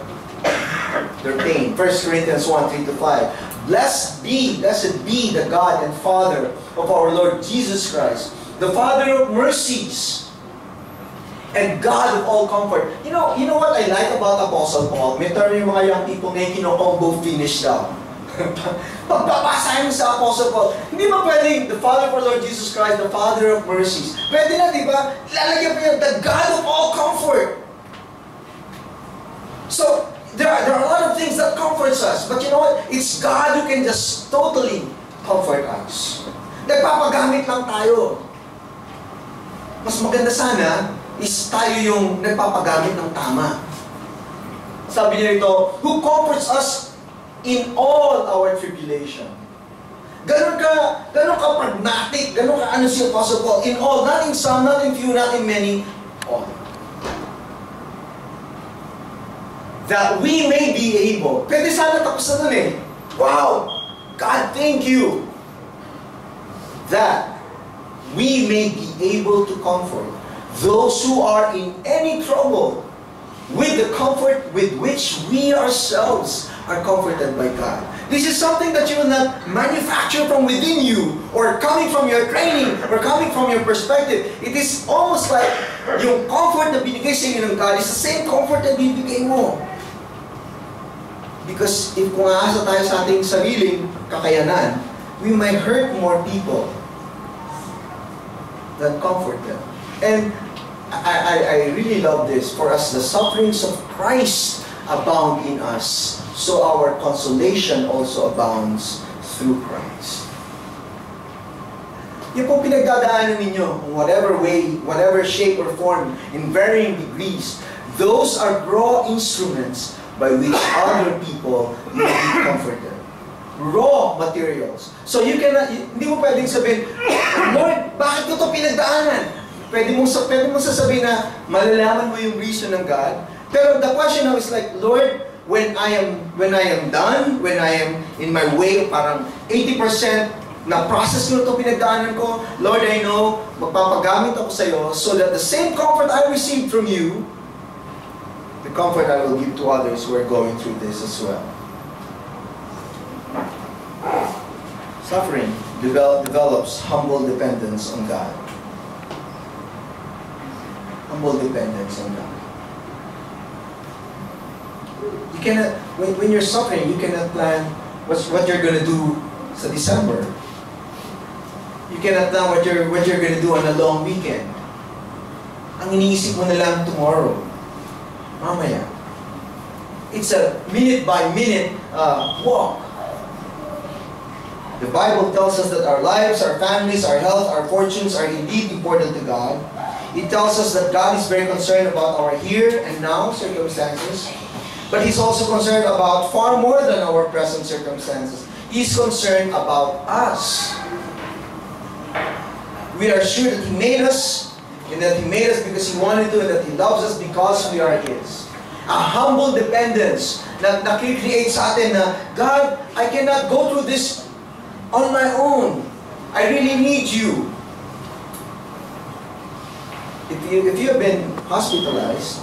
pain. 1 Corinthians 1:3-5. Blessed be the God and Father of our Lord Jesus Christ, the Father of mercies and God of all comfort. You know what I like about Apostle Paul? May term yung mga young people ngayon kino-combo finish daw. Pagbabasahin mo sa Apostle Paul, hindi ba pwedeng the Father of our Lord Jesus Christ, the Father of mercies? Pwede na, di ba? Lalagyan pa yan, the God of all comfort. So, there are a lot of things that comforts us, but you know what? It's God who can just totally comfort us. Nagpapagamit lang tayo. Mas maganda sana is tayo yung nagpapagamit ng tama. Sabi niya ito, who comforts us in all our tribulation. Ganon ka pragmatic, ganon ka ano si Apostle Paul, in all, not in some, not in few, not in many, all. That we may be able. Pwede sana tapos na nun eh. Wow! God, thank you! That we may be able to comfort those who are in any trouble with the comfort with which we ourselves are comforted by God. This is something that you will not manufacture from within you or coming from your training or coming from your perspective. It is almost like yung comfort na binigay sa inyo ng God is the same comfort na binigay mo. Because if kung aasa tayo sa ating sariling kakayanan, we might hurt more people than comfort them. And I really love this. For us, the sufferings of Christ abound in us, so our consolation also abounds through Christ. Yung pong pinagdadaanan ninyo, in whatever way, whatever shape or form, in varying degrees, those are raw instruments by which other people may be comforted. Raw materials. So you cannot, hindi mo pwedeng sabihin, Lord, bakit ko ito pinagdaanan? Pwede mo sasabihin na malalaman mo yung reason ng God. Pero the question now is like, Lord, when I am done, when I am in my way, parang 80% na process ko ito pinagdaanan ko, Lord, I know, magpapagamit ako sa iyo so that the same comfort I received from you, the comfort I will give to others who are going through this as well. Suffering develops humble dependence on God. Humble dependence on God. You cannot, when you're suffering, you cannot plan what you're going to do sa December. You cannot plan what you're going to do on a long weekend. Ang iniisip mo na lang tomorrow. Mamaya. It's a minute by minute walk. The Bible tells us that our lives, our families, our health, our fortunes are indeed important to God. It tells us that God is very concerned about our here and now circumstances. But He's also concerned about far more than our present circumstances. He's concerned about us. We are sure that He made us, and that He made us because He wanted to, and that He loves us because we are His. A humble dependence na nakikreate sa atin na, God, I cannot go through this on my own. I really need you. If you have been hospitalized,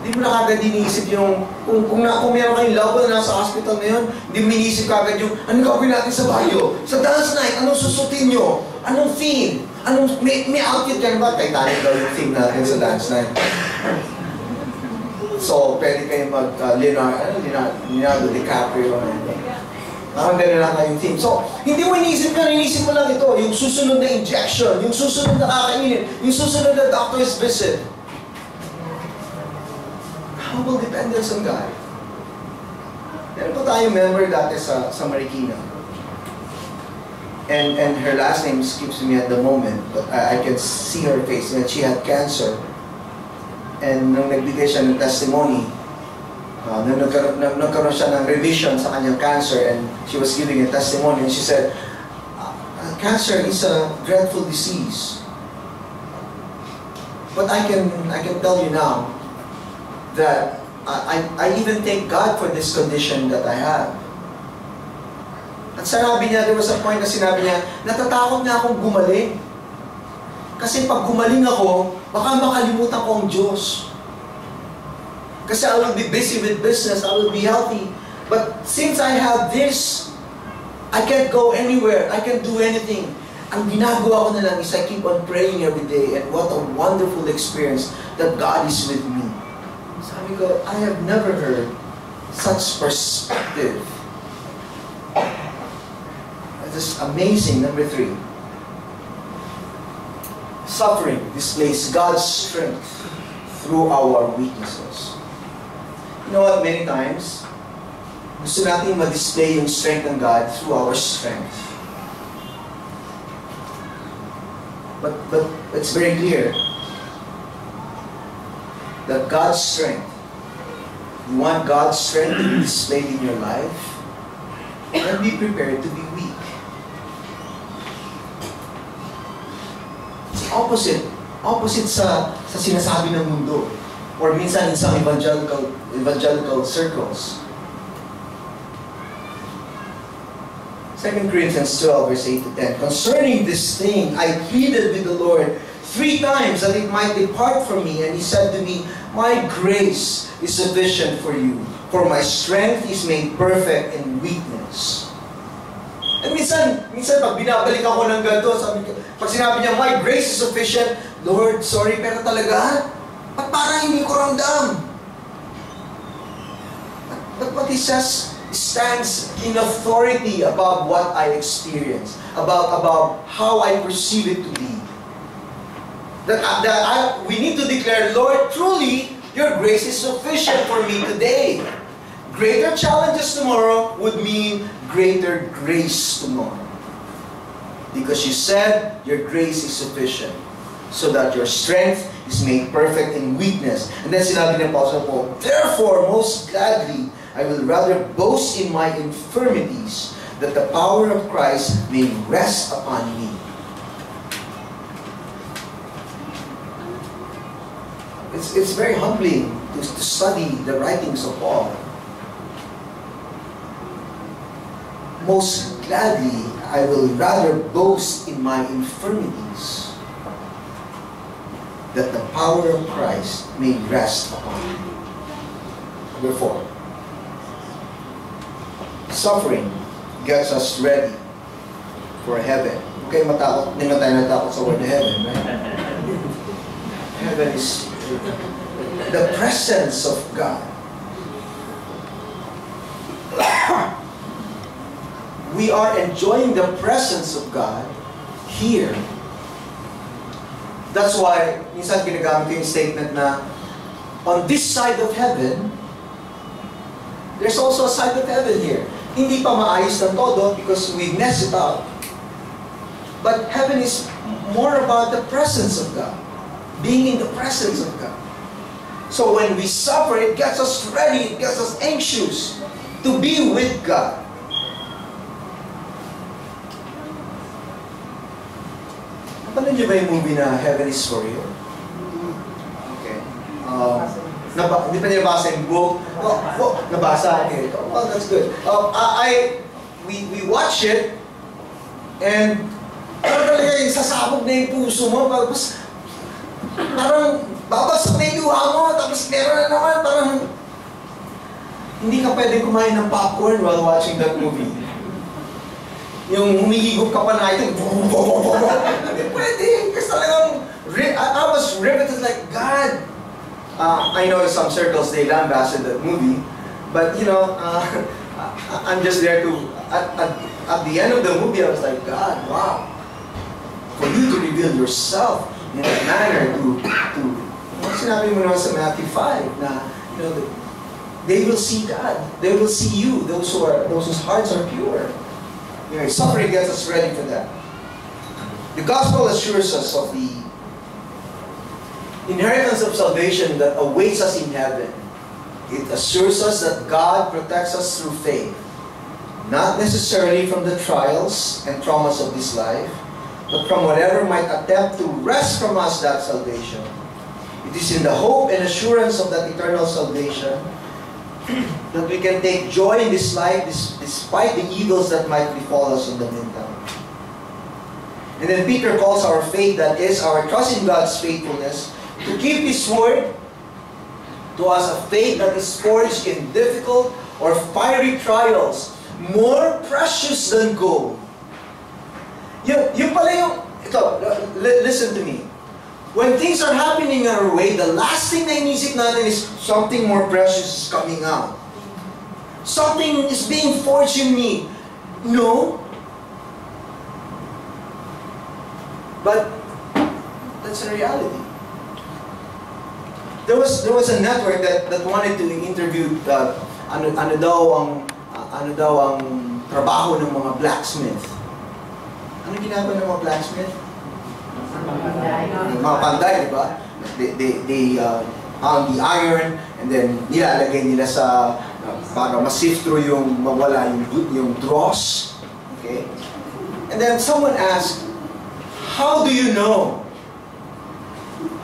hindi mo na kagad iniisip yung, kung meron kayong loved one na nasa hospital ngayon, hindi mo iniisip kagad yung, anong gawin natin sa bayo? Sa dance night, anong susutin nyo? Anong theme? May outfit ka na ba? Titanic daw yung theme natin sa dance night. So, pwede kayong Leonardo DiCaprio. Parang gano'n lang kayong theme. So, hindi mo iniisip ka, iniisip mo lang ito, yung susunod na injection, yung susunod na kakainin, yung susunod na doctor's visit. Humble dependence on God. Meron po tayong member dati sa Marikina. And her last name escapes me at the moment, but I can see her face, and she had cancer. And nung nagbigay siya ng testimony, nung nagkaroon siya ng revision sa kanyang cancer, and she was giving a testimony, and she said, cancer is a dreadful disease. But I can tell you now that I even thank God for this condition that I have. At sinabi niya, there was a point na sinabi niya, natatakot na akong gumaling. Kasi pag gumaling ako, baka makalimutan ko ang Diyos. Kasi I will be busy with business, I will be healthy. But since I have this, I can't go anywhere, I can't do anything. Ang ginagawa ko na lang is I keep on praying every day, and what a wonderful experience that God is with me. Sabi ko, I have never heard such perspective. This is amazing. Number 3. Suffering displays God's strength through our weaknesses. You know what? Many times, gusto natin ma-display yung strength ng God through our strength. But it's very clear that God's strength, you want God's strength to be displayed in your life, and be prepared to be weak. It's opposite sa sinasabi ng mundo, or minsan in some evangelical circles. 2 Corinthians 12, verse 8 to 10. Concerning this thing, I pleaded with the Lord 3 times that it might depart from me. And He said to me, my grace is sufficient for you, for my strength is made perfect in weakness. And minsan pag binabalik ako ng ganito, pag sinabi niya, my grace is sufficient, Lord, sorry, pero talaga, at parang hindi ko ramdam. But what He says stands in authority above what I experience, about how I perceive it to be. We need to declare, Lord, truly, your grace is sufficient for me today. Greater challenges tomorrow would mean greater grace tomorrow. Because you said, your grace is sufficient, so that your strength is made perfect in weakness. And then sinabi ng Apostle Paul, therefore, most gladly, I will rather boast in my infirmities, that the power of Christ may rest upon me. It's very humbling to study the writings of Paul. Most gladly, I will rather boast in my infirmities, that the power of Christ may rest upon me. Number 4. Suffering gets us ready for heaven. Okay, matakot. Hindi na tayo natakot sa word heaven, right? Heaven is the presence of God. We are enjoying the presence of God here. That's why, minsan ginagamit ko yung statement na, on this side of heaven, there's also a side of heaven here. Hindi pa maayos ng todo because we mess it up. But heaven is more about the presence of God. Being in the presence of God. So when we suffer, it gets us ready, it gets us anxious to be with God. Napanood niyo ba yung movie na Heaven is for You? Okay. Hindi pa niya nabasa yung book? Nabasa. Okay. Well, that's good. We watch it, and parang talaga yung sasabog na yung puso mo, tapos parang babasok na yung luha mo, tapos meron na naman, parang hindi ka pwede kumain ng popcorn while watching that movie. Yung humihigop ka pa na ito, hindi pwede. Kasi talagang, I was riveted like, God. I know in some circles they lambasted that movie, but you know, I'm just there to, at the end of the movie, I was like, God, wow. For you to reveal yourself in a manner what sinabi mo naman sa Matthew 5, na, you know, they will see God. They will see you, those whose hearts are pure. You know, suffering gets us ready for that. The gospel assures us of the inheritance of salvation that awaits us in heaven. It assures us that God protects us through faith, not necessarily from the trials and traumas of this life, but from whatever might attempt to wrest from us that salvation. It is in the hope and assurance of that eternal salvation that we can take joy in this life despite the evils that might befall us in the meantime. And then Peter calls our faith, that is, our trust in God's faithfulness, to keep His word to us, a faith that is forged in difficult or fiery trials, more precious than gold. Yung pala yung, ito, listen to me. When things are happening our way, the last thing na inisip natin is something more precious is coming out. Something is being forged in me. No. But that's a reality. There was a network that wanted to interview ano daw ang trabaho ng mga blacksmith. Ano ginagawa ng mga blacksmith? Mga panday, di ba? They pound the iron and then nilalagay nila sa para ma-sift through yung mawala yung dross. Okay? And then someone asked, how do you know?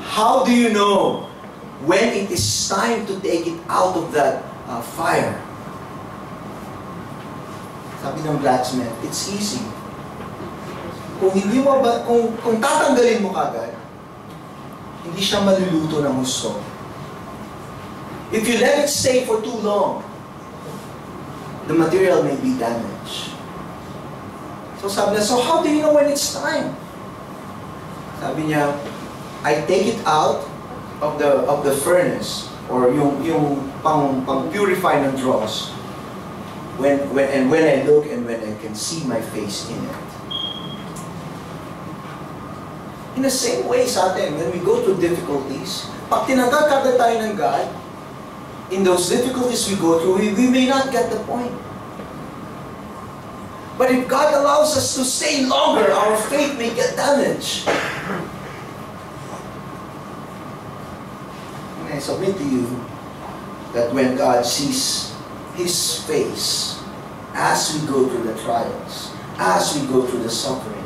How do you know when it is time to take it out of that fire? Sabi ng blacksmith, it's easy. Kung hindi mo ba, kung tatanggalin mo kagad, hindi siya maluluto ng gusto. If you let it stay for too long, the material may be damaged. So sabi niya, so how do you know when it's time? Sabi niya, I take it out of the furnace or yung pang purify ng dross when I look and when I can see my face in it. In the same way sa atin, when we go through difficulties, pag tinanggal kagad tayo ng God, in those difficulties we go through, we may not get the point. But if God allows us to stay longer, our faith may get damaged. And I submit to you that when God sees His face as we go through the trials, as we go through the suffering,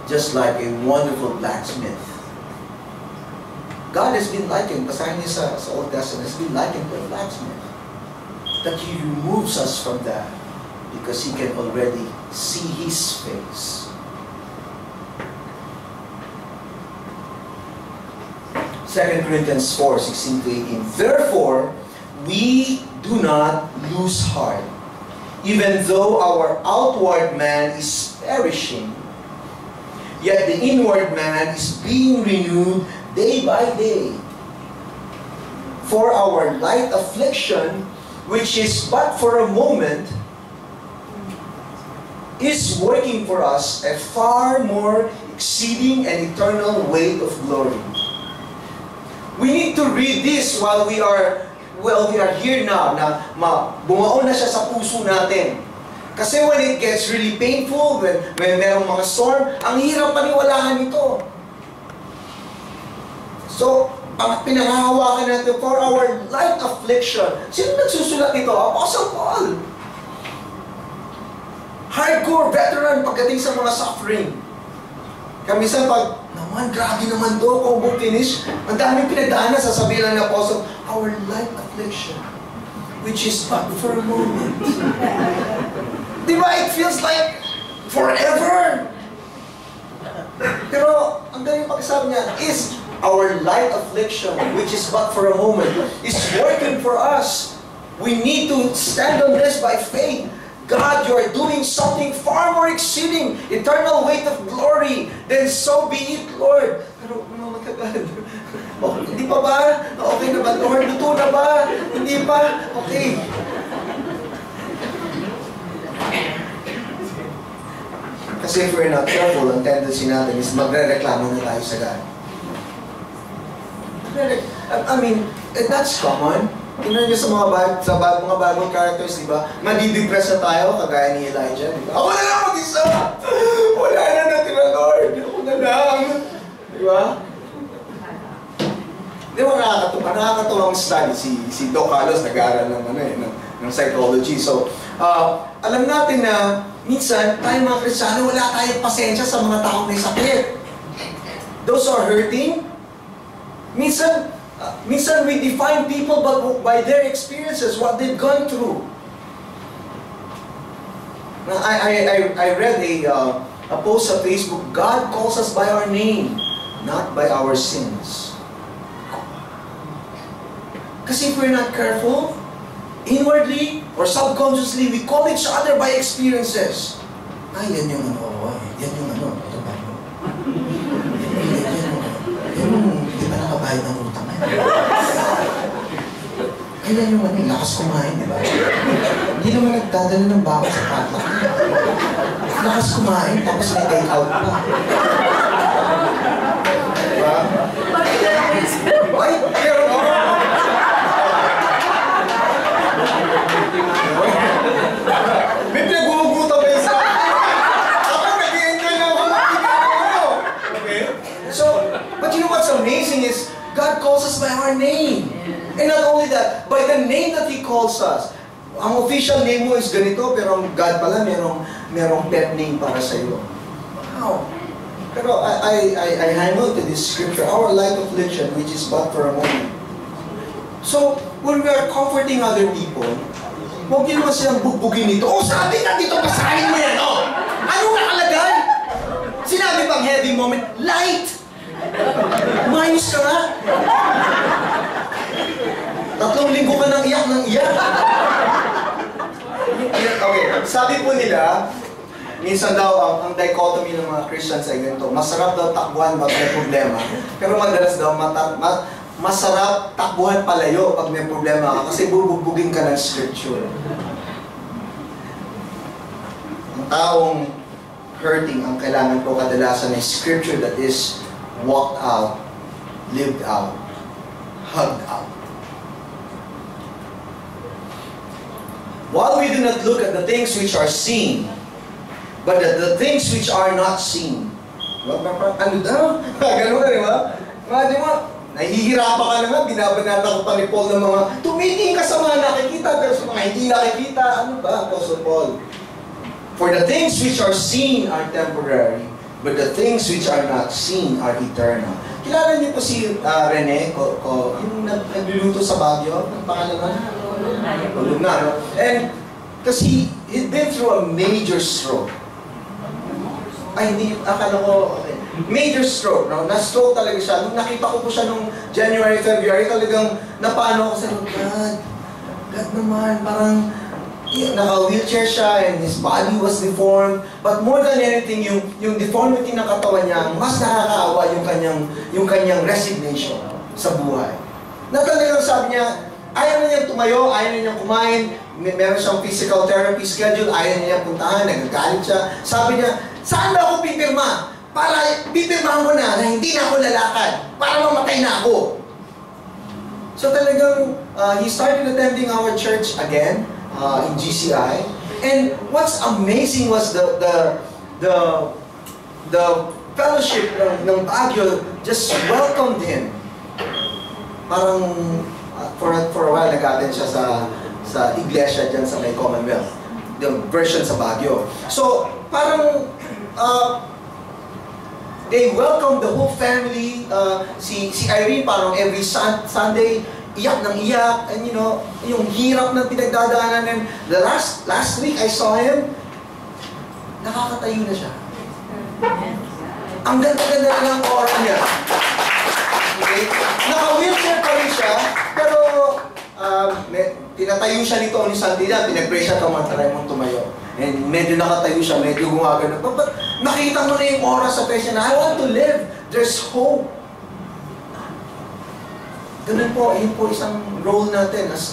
just like a wonderful blacksmith. God has been likened, basahin niyo sa Old Testament, has been likened to a blacksmith. That He removes us from that because He can already see His face. 2 Corinthians 4:16-18. Therefore, we do not lose heart, even though our outward man is perishing, yet the inward man is being renewed day by day. For our light affliction, which is but for a moment, is working for us a far more exceeding and eternal weight of glory. We need to read this while we are here now, na bumaon na siya sa puso natin. Kasi when it gets really painful, when merong mga storm, ang hirap paniwalaan ito. So, ang pinanghahawakan natin for our light affliction. Sino nagsusulat ito? Apostle Paul. Hardcore veteran pagdating sa mga suffering. Kaya minsan pag, naman, grabe naman to, kung buong finish, ang daming pinagdaanan, sasabihin lang ng apostle, our light affliction, which is but for a moment. Diba? It feels like forever. Pero, ang galing pagkasabi niya, is our light affliction, which is but for a moment, is working for us. We need to stand on this by faith. God, you are doing something far more exceeding, eternal weight of glory, then so be it, Lord. Pero, matagal. Oh, hindi pa ba? Okay na ba, Lord? Luto na ba? Hindi pa? Okay. Kasi if we're not careful, ang tendency natin is magre-reklamo na tayo sa God. I mean, that's common. Tingnan niyo sa mga bagong characters, di ba? Madidepress na tayo, kagaya ni Elijah. Diba? Ako na lang mag-isa! Wala na natin na, Lord! Ako na lang! Di ba? Di ba nakakatuwang study? Si Doc Carlos nag-aaral ng psychology. So, alam natin na minsan, tayo mga Kristiyano, wala tayong pasensya sa mga taong may sakit. Those are hurting. Minsan we define people but by their experiences, what they've gone through. Now, I read a post sa Facebook, God calls us by our name, not by our sins. Kasi if we're not careful, inwardly or subconsciously, we call each other by experiences. Ay, yan yung yan yung ito ba? Di ba nakabayad ng utang? Ay, yan yung lakas kumain, di ba? Hindi naman nagdadala ng bakit sa patak. Lakas kumain, tapos may take out pa. Diba? Ay, pero may pinag-uugutan ba yung sa akin? Ako nag-i-enjoy na ako ng okay? So, but you know what's amazing is, God calls us by our name. And not only that, by the name that He calls us. Ang official name mo is ganito, pero ang God pala, merong pet name para sa iyo. Wow! Pero I handle to this scripture, our light affliction, which is but for a moment. So, when we are comforting other people, huwag niyo naman silang bugbugin nito. Oh, sabi na dito, basahin mo yan, oh! Anong nakalagay? Sinabi bang heavy moment? Light! Mayos ka nga! 3 linggo ka nang iyak ng iyak. Okay, sabi po nila, minsan daw ang dichotomy ng mga Christians ay ganito, masarap daw takbuhan pag may problema, pero madalas daw masarap takbuhan palayo pag may problema ka kasi bubugbugin ka ng scripture. Ang taong hurting, ang kailangan po kadalasan ay scripture that is walked out, lived out, hugged out. While we do not look at the things which are seen, but at the things which are not seen. Ano daw? Ganun ka, di ba? Imagine mo, nahihirapan ka na nga, binabanata ko pa ni Paul ng mga tumitingin ka sa mga nakikita, pero sa mga hindi nakikita, ano ba, Apostle Paul? For the things which are seen are temporary, but the things which are not seen are eternal. Kilala niyo po si Rene, yung nagluluto sa Baguio, ang pangalan na? Luna, no? And, kasi he'd been through a major stroke. Ay, hindi, akala ko, okay. Major stroke, no? Na-stroke talaga siya. Nung nakita ko po siya nung January, February, talagang napaano ako sa God naman, parang, naka-wheelchair siya and his body was deformed. But more than anything, yung deformity ng katawan niya, mas nakakaawa yung kanyang resignation sa buhay. Na talagang sabi niya, ayaw na niyang tumayo, ayaw na niyang kumain, meron siyang physical therapy schedule, ayaw na niyang puntahan, nagagalit siya. Sabi niya, saan ba ako pipirma? Para pipirmahan ko na hindi na ako lalakad, para mamatay na ako. So talagang, he started attending our church again, in GCI. And what's amazing was the fellowship ng Baguio just welcomed him. Parang for a while nag-attend siya sa iglesia dyan sa may Commonwealth, the version sa Baguio. So parang they welcomed the whole family. Si Irene parang every Sunday iyak ng iyak, and you know, yung hirap ng pinagdadaanan. And the last week I saw him, nakakatayo na siya. Ang ganda-ganda na ng aura niya. Okay? Naka-wheelchair pa rin siya, pero tinatayo siya nito on Sunday na, pinag-pray siya kung try mong tumayo. And medyo nakatayo siya, medyo gumagano. But nakita mo na yung aura sa face niya na, I want to live. There's hope. Ganun po, yun po isang role natin as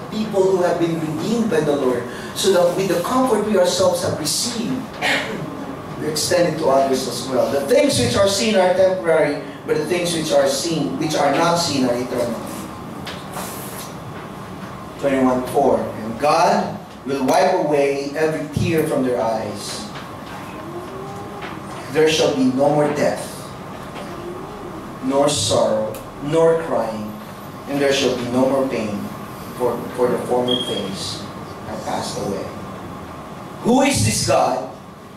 people who have been redeemed by the Lord. So that with the comfort we ourselves have received, we extend it to others as well. The things which are seen are temporary, but the things which are not seen are eternal. 21:4. And God will wipe away every tear from their eyes. There shall be no more death, nor sorrow, nor crying, and there shall be no more pain, for the former things have passed away. Who is this God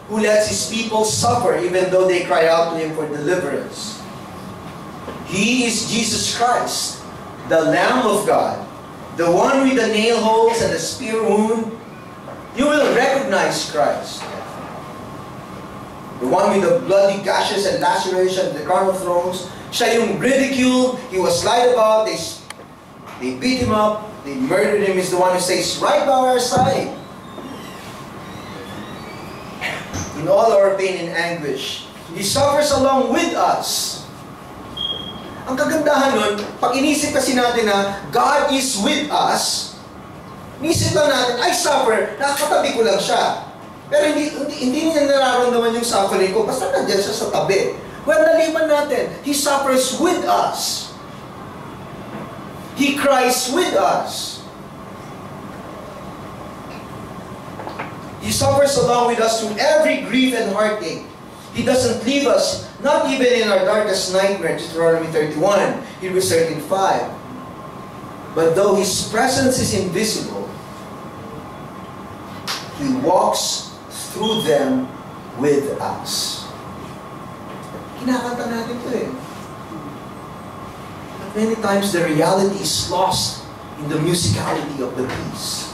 who lets His people suffer even though they cry out to Him for deliverance? He is Jesus Christ, the Lamb of God, the one with the nail holes and the spear wound. You will recognize Christ. The one with the bloody gashes and laceration, the crown of thorns. Siya yung ridiculed, he was lied about, they beat him up, they murdered him. Is the one who stays right by our side. In all our pain and anguish, He suffers along with us. Ang kagandahan nun, pag inisip kasi natin na God is with us, inisip lang natin, I suffer, nakakatabi ko lang siya. Pero hindi niya nararamdaman yung suffering ko, basta nandiyan siya sa tabi. Well, naliman natin, He suffers with us. He cries with us. He suffers along with us through every grief and heartache. He doesn't leave us, not even in our darkest nightmare, Deuteronomy 31, Hebrews 13:5. But though His presence is invisible, He walks through them with us. Kinakanta natin ito eh. But many times the reality is lost in the musicality of the piece.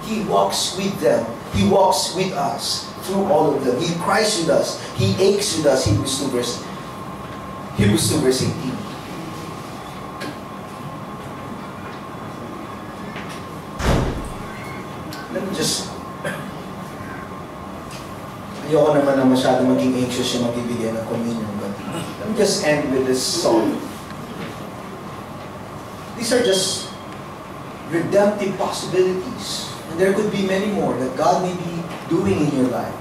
He walks with them. He walks with us through all of them. He cries with us. He aches with us. Hebrews 2 verse 18. Let me just... Ayoko naman na masyado maging anxious yung magbibigay ng communion, but let me just end with this song. These are just redemptive possibilities. And there could be many more that God may be doing in your life.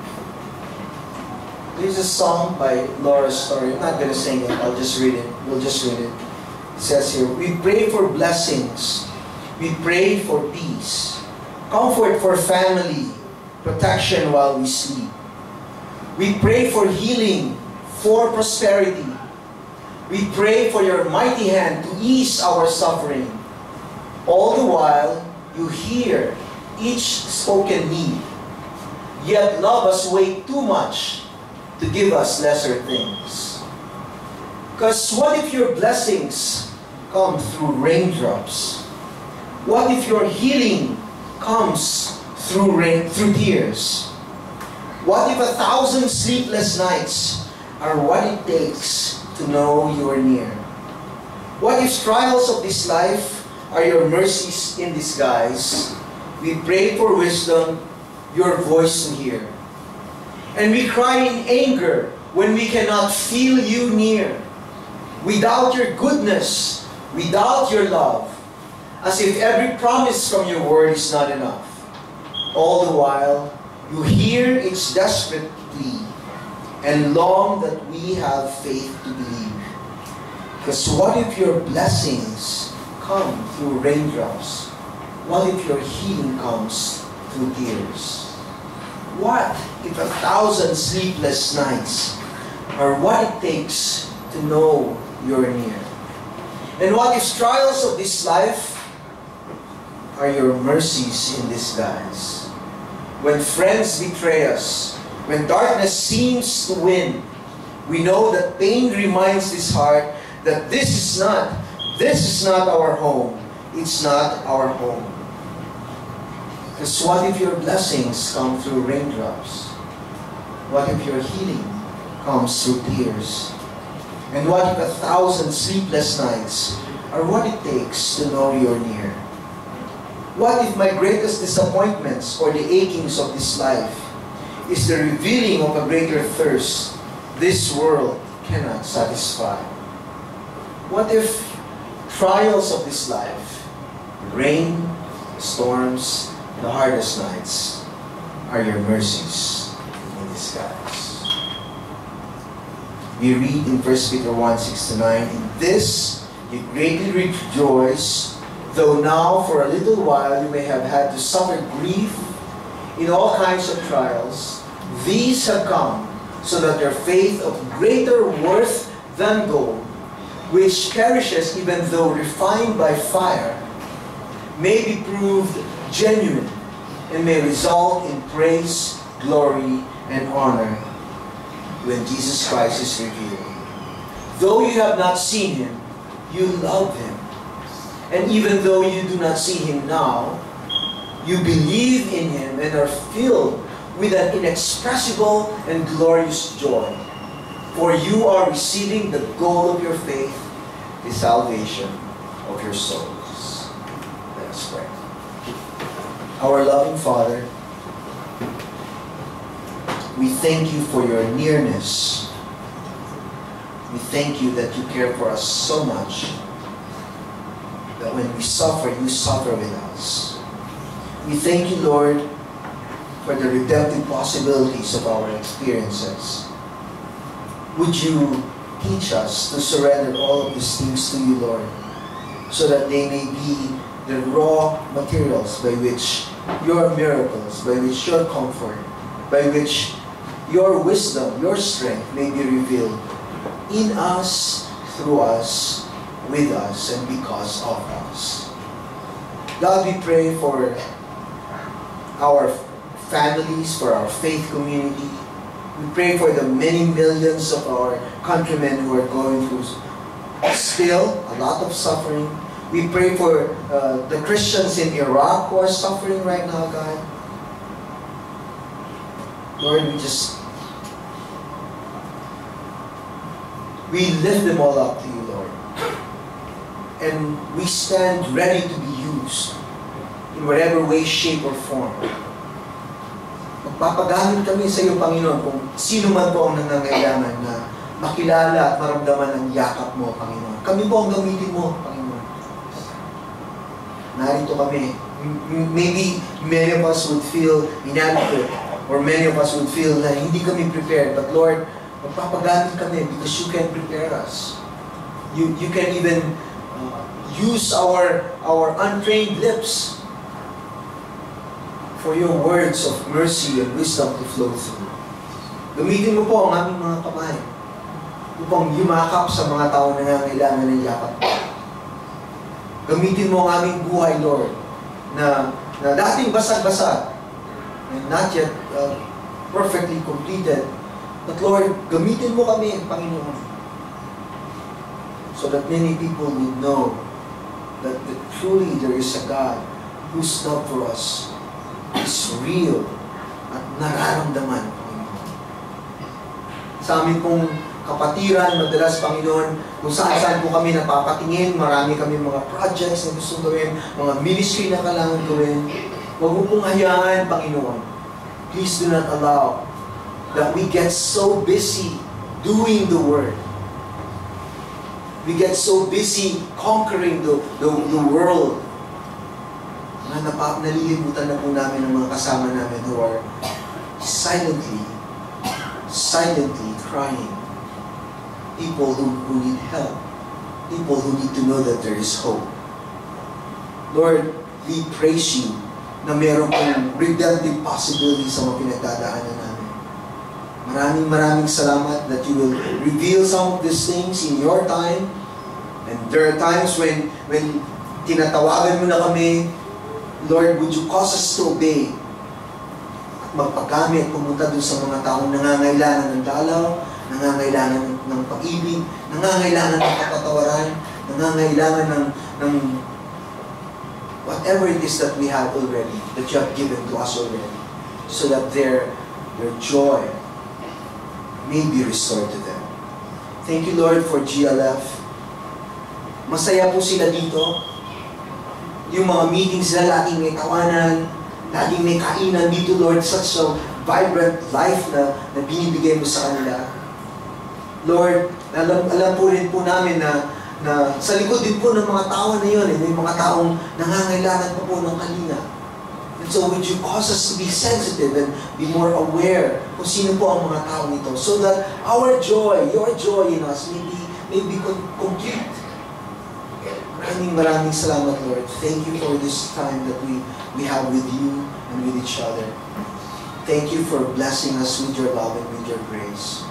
There's a song by Laura Story. I'm not going to sing it. I'll just read it. We'll just read it. It says here, we pray for blessings. We pray for peace. Comfort for family. Protection while we sleep. We pray for healing, for prosperity. We pray for your mighty hand to ease our suffering. All the while, you hear each spoken need, yet love us way too much to give us lesser things. Because what if your blessings come through raindrops? What if your healing comes through tears? What if 1,000 sleepless nights are what it takes to know you are near? What if trials of this life are your mercies in disguise? We pray for wisdom, your voice to hear. And we cry in anger when we cannot feel you near. Without your goodness, without your love, as if every promise from your word is not enough. All the while, you hear its desperate plea and long that we have faith to believe. Because what if your blessings come through raindrops? What if your healing comes through tears? What if 1,000 sleepless nights are what it takes to know you're near? And what if trials of this life are your mercies in disguise? When friends betray us, when darkness seems to win, we know that pain reminds this heart that this is not our home. It's not our home. Because what if your blessings come through raindrops? What if your healing comes through tears? And what if 1,000 sleepless nights are what it takes to know you're near? What if my greatest disappointments or the achings of this life is the revealing of a greater thirst this world cannot satisfy? What if trials of this life, the rain, the storms, the hardest nights, are your mercies in disguise? We read in 1 Peter 1:6-9, "In this you greatly rejoice, though now for a little while you may have had to suffer grief in all kinds of trials. These have come so that your faith of greater worth than gold, which perishes even though refined by fire, may be proved genuine and may result in praise, glory, and honor when Jesus Christ is revealed. Though you have not seen Him, you love Him. And even though you do not see Him now, you believe in Him and are filled with an inexpressible and glorious joy. For you are receiving the goal of your faith, the salvation of your souls." Let us pray. Our loving Father, we thank you for your nearness. We thank you that you care for us so much, that when we suffer, you suffer with us. We thank you, Lord, for the redemptive possibilities of our experiences. Would you teach us to surrender all of these things to you, Lord, so that they may be the raw materials by which your miracles, by which your comfort, by which your wisdom, your strength may be revealed in us, through us, with us, and because of us. God, we pray for our families, for our faith community. We pray for the many millions of our countrymen who are going through still a lot of suffering. We pray for the Christians in Iraq who are suffering right now, God. Lord, we lift them all up to you, Lord. And we stand ready to be used in whatever way, shape, or form. Magpapagamit kami sa iyo, Panginoon, kung sino man po ang nangangailangan na makilala at maramdaman ang yakap mo, Panginoon. Kami po ang gamitin mo, Panginoon. Narito kami. Maybe many of us would feel inadequate, or many of us would feel na hindi kami prepared. But Lord, magpapagamit kami because you can prepare us. You can even use our untrained lips for your words of mercy and wisdom to flow through. Gamitin mo po ang aming mga kamay upang yumakap sa mga tao na nangangailangan ng yakap. Gamitin mo ang aming buhay, Lord, na dating basag-basag and not yet perfectly completed. But Lord, gamitin mo kami, Panginoon, so that many people would know that truly there is a God whose love for us is real at nararamdaman, Panginoon. Sa amin pong kapatiran, madalas, Panginoon, kung saan-saan po kami napapatingin, marami kami mga projects na gusto gawin, mga ministry na kailangan gawin. Huwag mo pong hayaan, Panginoon. Please do not allow that we get so busy doing the Word. We get so busy conquering the world na nalilimutan na po namin ang mga kasama namin who are silently crying. People who need help. People who need to know that there is hope. Lord, we praise you na meron kong redemptive possibility sa mga pinagdadaanan namin. Maraming salamat that you will reveal some of these things in your time. And there are times when tinatawagan mo na kami, Lord, would you cause us to obey? At magpagamit, pumunta dun sa mga taong nangangailangan ng dalaw, nangangailangan ng pag-ibig, nangangailangan ng kapatawaran, nangangailangan ng whatever it is that we have already, that you have given to us already, so that their joy may be restored to them. Thank you, Lord, for GLF. Masaya po sila dito. Yung mga meetings nila, laging may tawanan, laging may kainan dito, Lord. Such a vibrant life na binibigay mo sa kanila. Lord, alam po rin po namin na sa likod din po ng mga tao na yun, may mga taong nangangailangan pa po ng kalinga. And so would you cause us to be sensitive and be more aware kung sino po ang mga tao nito, so that our joy, your joy in us may be complete. Maraming salamat, Lord. Thank you for this time that we have with you and with each other. Thank you for blessing us with your love and with your grace.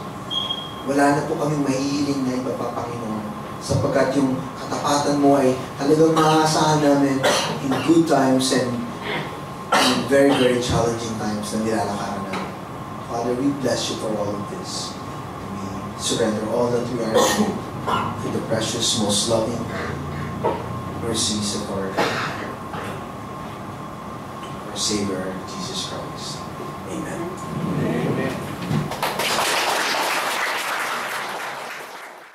Wala na po kaming mahihiling na iba pa, Panginoon, sapagkat yung katapatan mo ay talagang maaasahan namin in good times and in very, very challenging times na nilalakaran namin. Father, we bless you for all of this. And we surrender all that we are to you for the precious, most loving mercies of our Savior, Jesus Christ. Amen.